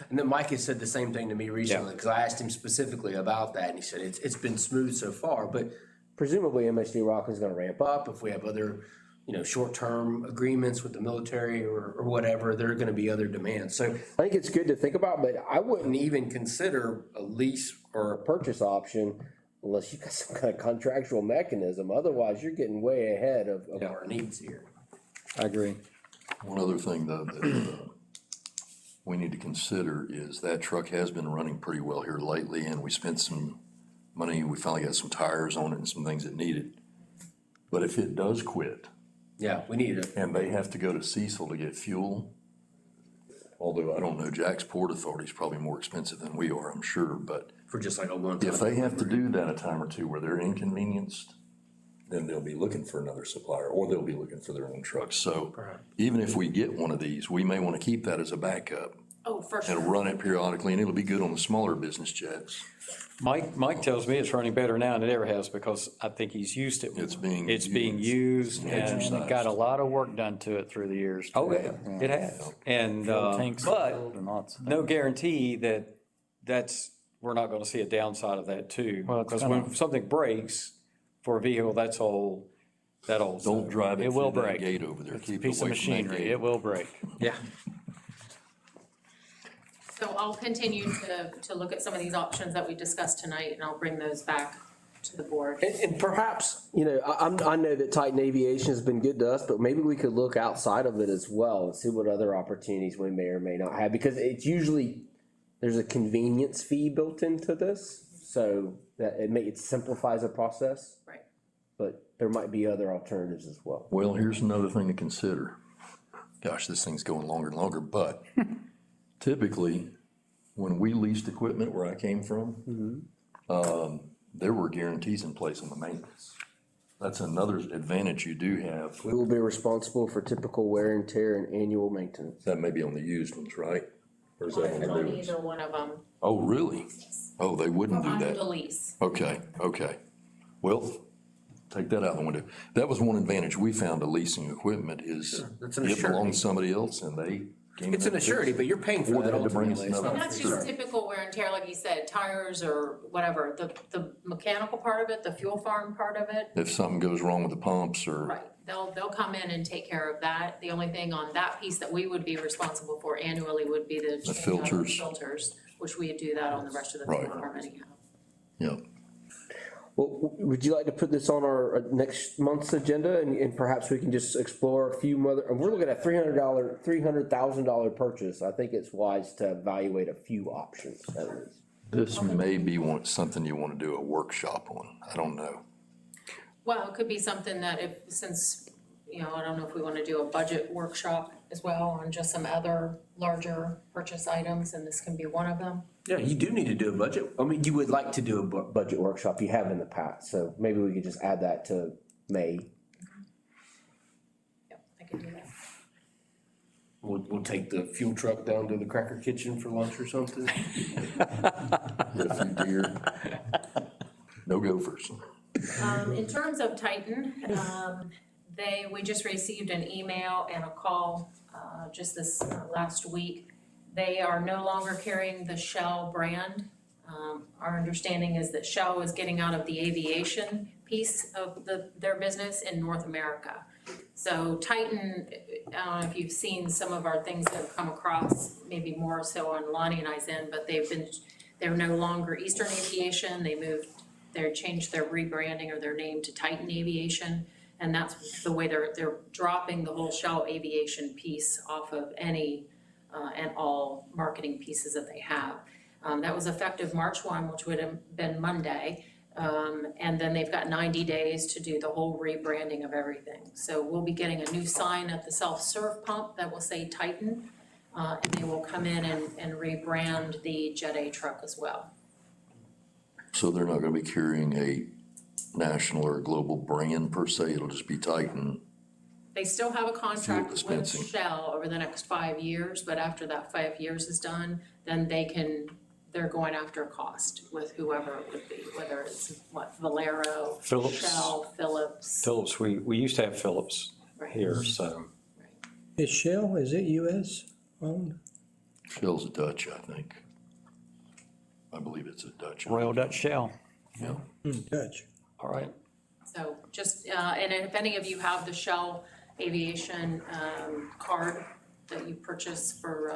And then Mike has said the same thing to me recently, because I asked him specifically about that, and he said it's been smooth so far, but presumably MSD Rockland's gonna ramp up if we have other, short-term agreements with the military or whatever, there are gonna be other demands. So I think it's good to think about, but I wouldn't even consider a lease or a purchase option unless you got some kind of contractual mechanism. Otherwise, you're getting way ahead of our needs here. I agree. One other thing, though, that we need to consider is that truck has been running pretty well here lately, and we spent some money. We finally got some tires on it and some things it needed. But if it does quit, Yeah, we need it. and they have to go to Cecil to get fuel, although I don't know, Jack's Port Authority is probably more expensive than we are, I'm sure, but For just like a one-time. if they have to do that a time or two where they're inconvenienced, then they'll be looking for another supplier, or they'll be looking for their own truck. So even if we get one of these, we may want to keep that as a backup Oh, for and sure. run it periodically, and it'll be good on the smaller business jets. Mike tells me it's running better now than it ever has because I think he's used it. It's being used and exercised. Got a lot of work done to it through the years. oh yeah, it has. And Tanks but filled and lots of no guarantee that we're not going to see a downside of that too. Well, it's Because kinda- when something breaks for a vehicle, that's all. Don't drive it It will through that break. gate over there. It's a Keep it piece of away from that machinery. gate. It will break. Yeah. So I'll continue to look at some of these options that we discussed tonight, and I'll bring those back to the board. And perhaps, I know that Titan Aviation has been good to us, but maybe we could look outside of it as well and see what other opportunities we may or may not have, because it's usually, there's a convenience fee built into this, so that it simplifies the process. Right. But there might be other alternatives as well. Well, here's another thing to consider. Gosh, this thing's going longer and longer, but typically, when we leased equipment where I came from, there were guarantees in place on the maintenance. That's another advantage you do have. We will be responsible for typical wear and tear and annual maintenance. That may be on the used ones, right? Or is that on the On new ones? either one of them. Oh, really? Oh, they wouldn't do On the that. lease. Okay. Well, take that out the window. That was one advantage we found of leasing equipment is That's an it belonged assurance. to somebody else and they came in. It's an and fixed assurity, it. but you're paying for Or they that had to bring us ultimately. It's another not And that's free. just typical wear and tear, like you said, tires or whatever, the mechanical part of it, the fuel farm part of it. If something goes wrong with the pumps or Right. they'll come in and take care of that. The only thing on that piece that we would be responsible for annually would be the change out of filters. filters, which we do that on the rest of the Right. farm anyhow. Yep. Well, would you like to put this on our next month's agenda, and perhaps we can just explore a few other, and we're looking at $300,000 purchase. I think it's wise to evaluate a few options at least. This may be something you want to do a workshop on. I don't know. Well, it could be something that since, I don't know if we wanna do a budget workshop as well on just some other larger purchase items, and this can be one of them. Yeah, you do need to do a budget. I mean, you would like to do a budget workshop. You have in the past, so maybe we could just add that to May. Yep, I can do that. We'll take the fuel truck down to the Cracker Kitchen for lunch or something. If you deer. No gophers. In terms of Titan, we just received an email and a call, just this last week. They are no longer carrying the Shell brand. Our understanding is that Shell is getting out of the aviation piece of their business in North America. So Titan, I don't know if you've seen some of our things that have come across, maybe more so on Lonnie and I's end, but they're no longer Eastern Aviation. They changed their rebranding or their name to Titan Aviation. And that's the way they're dropping the whole Shell aviation piece off of any and all marketing pieces that they have. That was effective March 1, which would have been Monday. And then they've got 90 days to do the whole rebranding of everything. So we'll be getting a new sign at the self-serve pump that will say Titan. And they will come in and rebrand the Jet A truck as well. So they're not gonna be carrying a national or global brand per se, it'll just be Titan. They still have a contract with dispensing. Shell over the next 5 years, but after that 5 years is done, then they're going after cost with whoever it would be, whether it's Valero, Phillips. Shell, Phillips. Phillips, we used to have Phillips Right. here, so. Is Shell, is it US owned? Shell's a Dutch, I think. I believe it's a Dutch. Royal Dutch Shell. Yeah. Dutch. All right. So just, and if any of you have the Shell Aviation card that you purchase for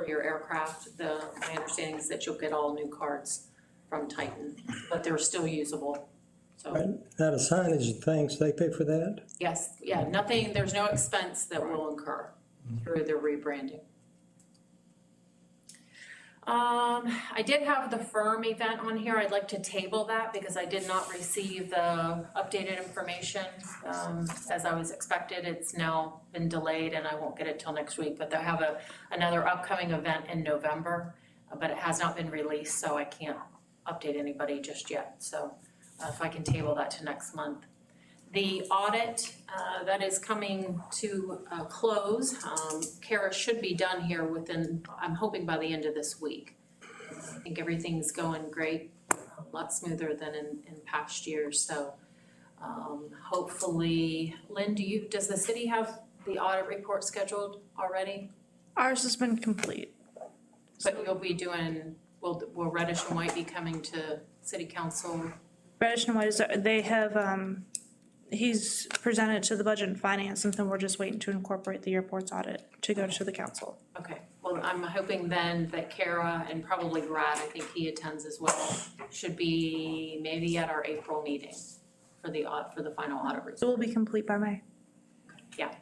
your aircraft, my understanding is that you'll get all new cards from Titan, but they're still usable. So, Out of signage and things, they pay for that? yes, yeah, there's no expense that will incur through their rebranding. I did have the firm event on here. I'd like to table that because I did not receive the updated information as I was expected. It's now been delayed and I won't get it till next week, but they have another upcoming event in November, but it has not been released, so I can't update anybody just yet. So if I can table that to next month. The audit that is coming to a close, Kara should be done here I'm hoping by the end of this week. I think everything's going great, a lot smoother than in past years, so hopefully, Lynn, does the city have the audit report scheduled already? Ours has been complete. But you'll be will Reddish and White be coming to city council? Reddish and White, they have, he's presented to the budget and finance, and then we're just waiting to incorporate the airport's audit to go to the council. Okay, well, I'm hoping then that Kara and probably Brad, I think he attends as well, should be maybe at our April meeting for the final audit report. So we'll be complete by May. Yeah.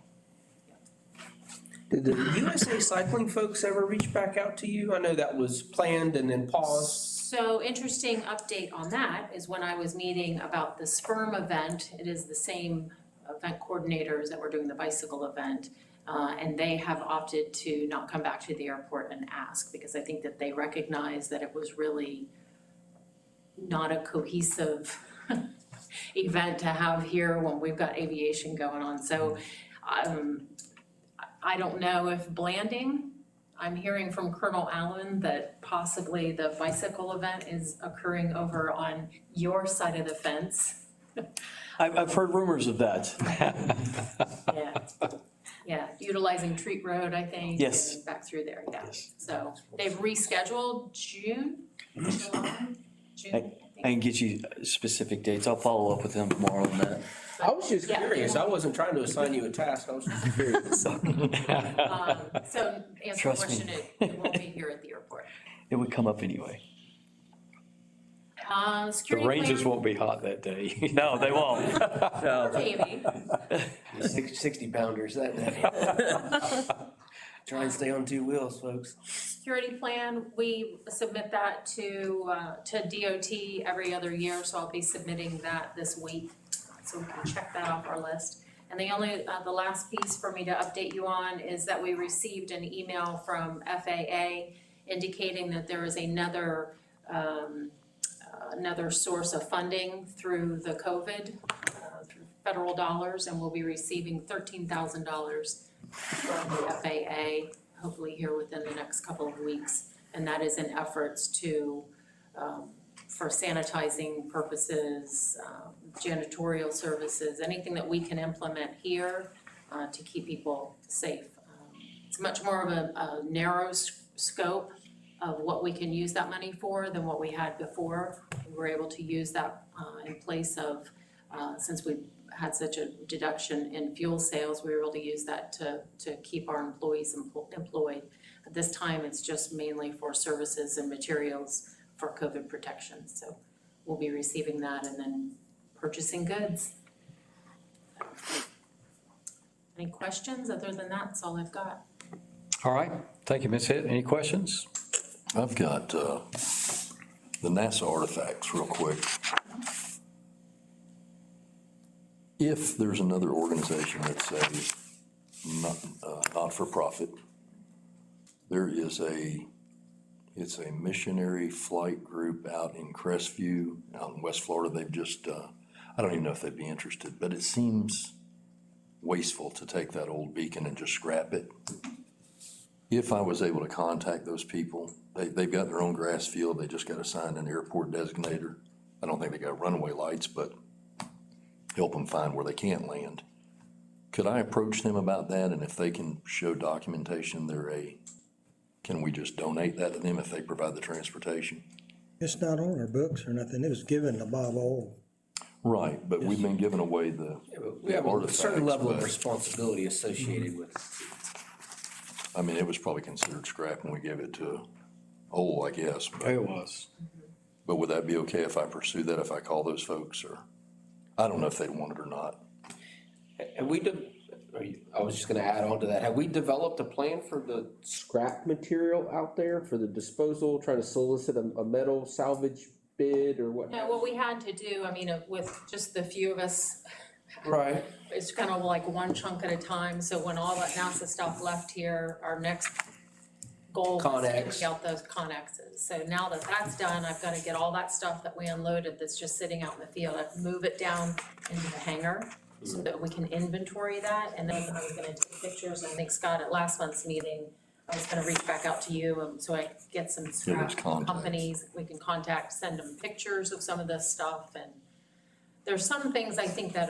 Did the USA Cycling folks ever reach back out to you? I know that was planned and then paused. So interesting update on that is when I was meeting about the SPERM event, it is the same event coordinators that were doing the bicycle event. And they have opted to not come back to the airport and ask because I think that they recognize that it was really not a cohesive event to have here when we've got aviation going on. So I don't know if Blanding, I'm hearing from Colonel Allen that possibly the bicycle event is occurring over on your side of the fence. I've heard rumors of that. Yeah, utilizing Treat Road, I think. Yes. And back through there, yeah. So they've rescheduled June. I can get you specific dates. I'll follow up with them tomorrow on that. I was just Yeah. curious. I wasn't trying to assign you a task. I was just curious. So answer the Trust me. question, it won't be here at the airport. It would come up anyway. The Security ranges plan, won't be hot that day. No, they won't. No. maybe. 60 pounders that day. Try and stay on two wheels, folks. Security plan, we submit that to DOT every other year, so I'll be submitting that this week. So we can check that off our list. And the last piece for me to update you on is that we received an email from FAA indicating that there is another source of funding through the COVID, through federal dollars, and we'll be receiving $13,000 from the FAA, hopefully here within the next couple of weeks. And that is in efforts to, for sanitizing purposes, janitorial services, anything that we can implement here to keep people safe. It's much more of a narrow scope of what we can use that money for than what we had before. We were able to use that in place of, since we had such a deduction in fuel sales, we were able to use that to keep our employees employed. At this time, it's just mainly for services and materials for COVID protection. So we'll be receiving that and then purchasing goods. Any questions? Other than that, that's all I've got. All right, thank you, Ms. Hitt. Any questions? I've got the NASA artifacts real quick. If there's another organization that's a not-for-profit, there is it's a missionary flight group out in Crestview, out in West Florida. They've just, I don't even know if they'd be interested, but it seems wasteful to take that old beacon and just scrap it. If I was able to contact those people, they've got their own grass field, they just got assigned an airport designator. I don't think they got runway lights, but help them find where they can't land. Could I approach them about that, and if they can show documentation, can we just donate that to them if they provide the transportation? It's not on our books or nothing. It was given to Bob Old. Right, but we've been giving away We have a artifacts, certain level of but, responsibility associated with it. I mean, it was probably considered scrap when we gave it to Old, I guess. But, It was. but would that be okay if I pursue that, if I call those folks, or, I don't know if they'd want it or not. I was just gonna add on to that. Have we developed a plan for the scrap material out there for the disposal, trying to solicit a metal salvage bid or what? No, what we had to do, I mean, with just the few of us, Right. it's kind of like one chunk at a time. So when all that NASA stuff left here, our next goal was to Connex. take out those connexes. So now that that's done, I've got to get all that stuff that we unloaded that's just sitting out in the field, I've move it down into the hangar so that we can inventory that. And then I was gonna take pictures. I think Scott, at last month's meeting, I was gonna reach back out to you, so I could get some scrap companies we can contact, send them pictures of some of this stuff. And there's some things I think that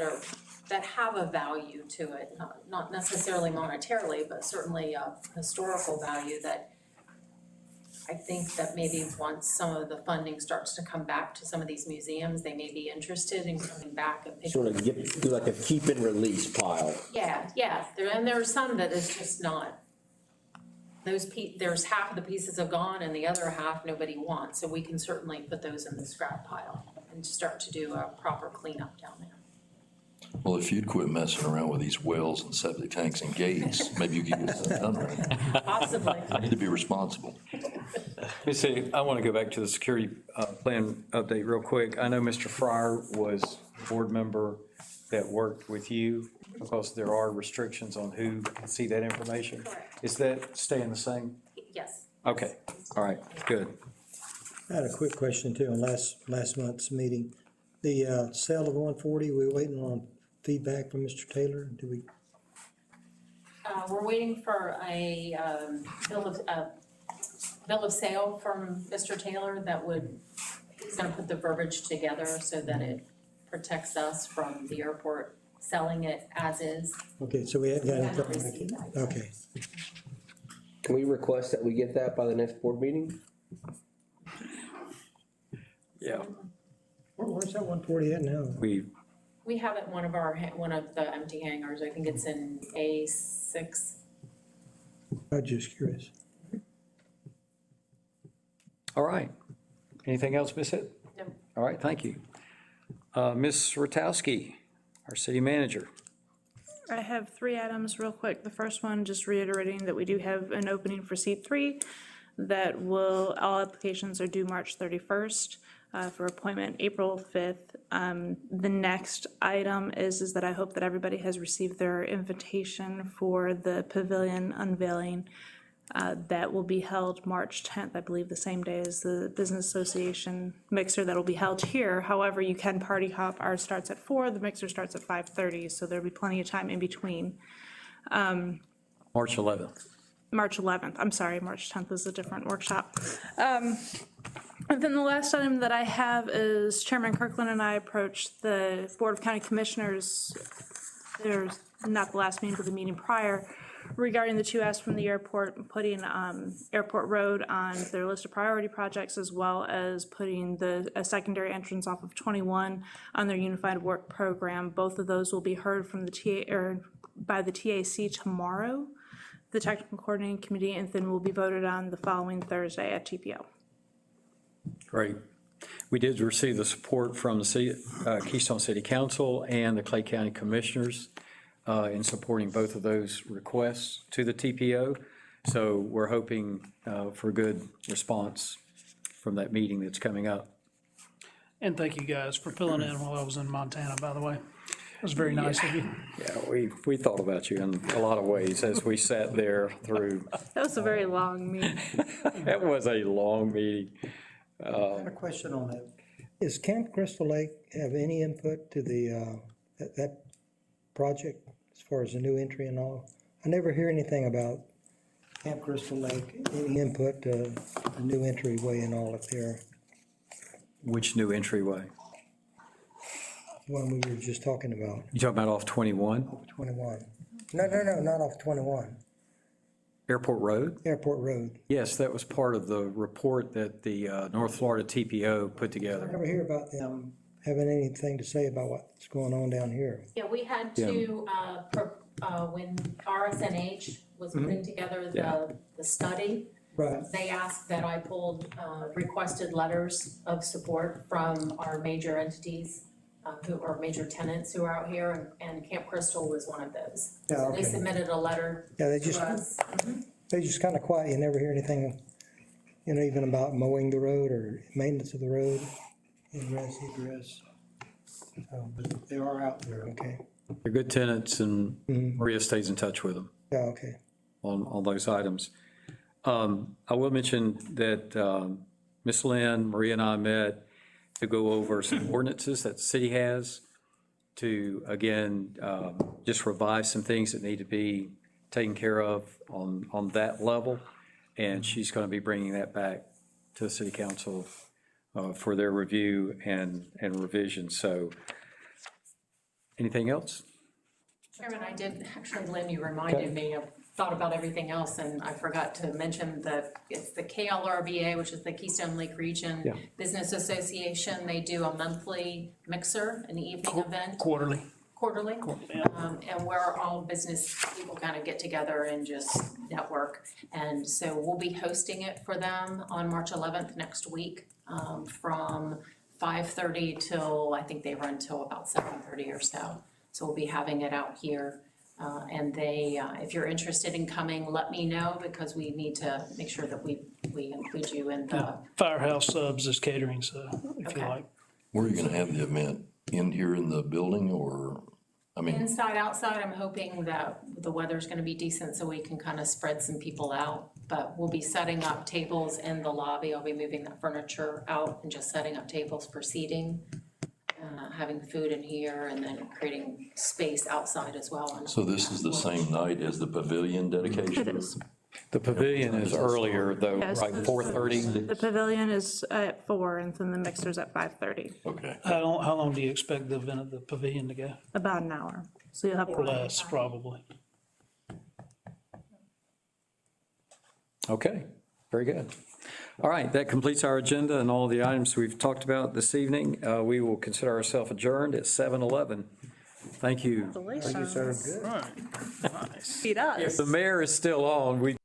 have a value to it, not necessarily monetarily, but certainly a historical value that I think that maybe once some of the funding starts to come back to some of these museums, they may be interested in coming back and picking. Sort of do like a keep and release pile. Yeah, and there are some that is just not. There's half of the pieces have gone and the other half nobody wants, so we can certainly put those in the scrap pile and start to do a proper cleanup down there. Well, if you'd quit messing around with these wells and septic tanks and gates, maybe you could get this done right. Possibly. I need to be responsible. Let me see, I want to go back to the security plan update real quick. I know Mr. Fryer was a board member that worked with you because there are restrictions on who can see that information. Correct. Is that staying the same? Yes. Okay, all right, good. I had a quick question too on last month's meeting. The sale of 140, we were waiting on feedback from Mr. Taylor. Do we? We're waiting for a bill of sale from Mr. Taylor he's gonna put the verbiage together so that it protects us from the airport selling it as is. Okay, so we haven't got We haven't anything. received that yet. Okay. Can we request that we get that by the next board meeting? Yeah. Where's that 140 at now? We have it in one of the empty hangars. I think it's in A6. I'm just curious. All right. Anything else, Ms. Hitt? No. All right, thank you. Ms. Rotowski, our city manager. I have 3 items real quick. The first one, just reiterating that we do have an opening for seat 3 all applications are due March 31st for appointment April 5th. The next item is that I hope that everybody has received their invitation for the Pavilion Unveiling. That will be held March 10th, I believe, the same day as the Business Association mixer that will be held here. However, you can party hop. Ours starts at 4, the mixer starts at 5:30, so there'll be plenty of time in between. March 11th. March 11th, I'm sorry, March 10th is a different workshop. And then the last item that I have is Chairman Kirkland and I approached the Board of County Commissioners, there's not the last meeting, but the meeting prior, regarding the 2 asks from the airport, and putting Airport Road on their list of priority projects, as well as putting a secondary entrance off of 21 on their Unified Work Program. Both of those will be heard from by the TAC tomorrow, the Technical Coordinating Committee, and then will be voted on the following Thursday at TPO. Great. We did receive the support from the Keystone City Council and the Clay County Commissioners in supporting both of those requests to the TPO. So we're hoping for a good response from that meeting that's coming up. And thank you guys for filling in while I was in Montana, by the way. It was very nice of you. Yeah, we thought about you in a lot of ways as we sat there through. That was a very long meeting. That was a long meeting. I have a question on that. Does Camp Crystal Lake have any input to that project as far as the new entry and all? I never hear anything about Camp Crystal Lake, any input to the new entryway and all up there. Which new entryway? One we were just talking about. You talking about off 21? 21. No, not off 21. Airport Road? Airport Road. Yes, that was part of the report that the North Florida TPO put I together. never hear about them having anything to say about what's going on down here. Yeah, we had to, when RSNH was putting together the study, Right. they asked that I pulled requested letters of support from our major entities, who are major tenants who are out here, and Camp Crystal was one of those. Yeah, So okay. they submitted a letter Yeah, they to just, us. they're just kind of quiet. You never hear anything, even about mowing the road or maintenance of the road, ingress, egress. So, but they are out there, okay? They're good tenants, and Maria stays in touch with them Yeah, okay. on those items. I will mention that Ms. Lynn, Maria and I met to go over some ordinances that the city has to, again, just revise some things that need to be taken care of on that level. And she's going to be bringing that back to the city council for their review and revision. So anything else? Chairman, I did, actually, Lynn, you reminded me, I thought about everything else, and I forgot to mention that it's the KLRBA, which is the Keystone Lake Region Business Association. They do a monthly mixer, an evening event. Quarterly. And where all business people kind of get together and just network. And so we'll be hosting it for them on March 11th next week, from 5:30 till, I think they run till about 7:30 or so. So we'll be having it out here. And they, if you're interested in coming, let me know, because we need to make sure that we include you in the. Firehouse Subs is catering, so if you Okay. like. Where are you gonna have the event? In here in the building, or, I mean, Inside, outside, I'm hoping that the weather's gonna be decent so we can kind of spread some people out. But we'll be setting up tables in the lobby. I'll be moving that furniture out and just setting up tables for seating. Having food in here, and then creating space outside as well. so this is the same night as the Pavilion dedication? It is. The Pavilion is earlier though, Yes. right, 4:30? The Pavilion is at 4, and then the mixer's at 5:30, Okay. How long do you expect the event at the Pavilion to go? about an hour. So you'll have. Or less, probably. Okay, very good. All right, that completes our agenda and all the items we've talked about this evening. We will consider ourselves adjourned at 7:11. Thank you. Congratulations. Thank you, sir. Right. Nice. Beat us. If the mayor is still on, we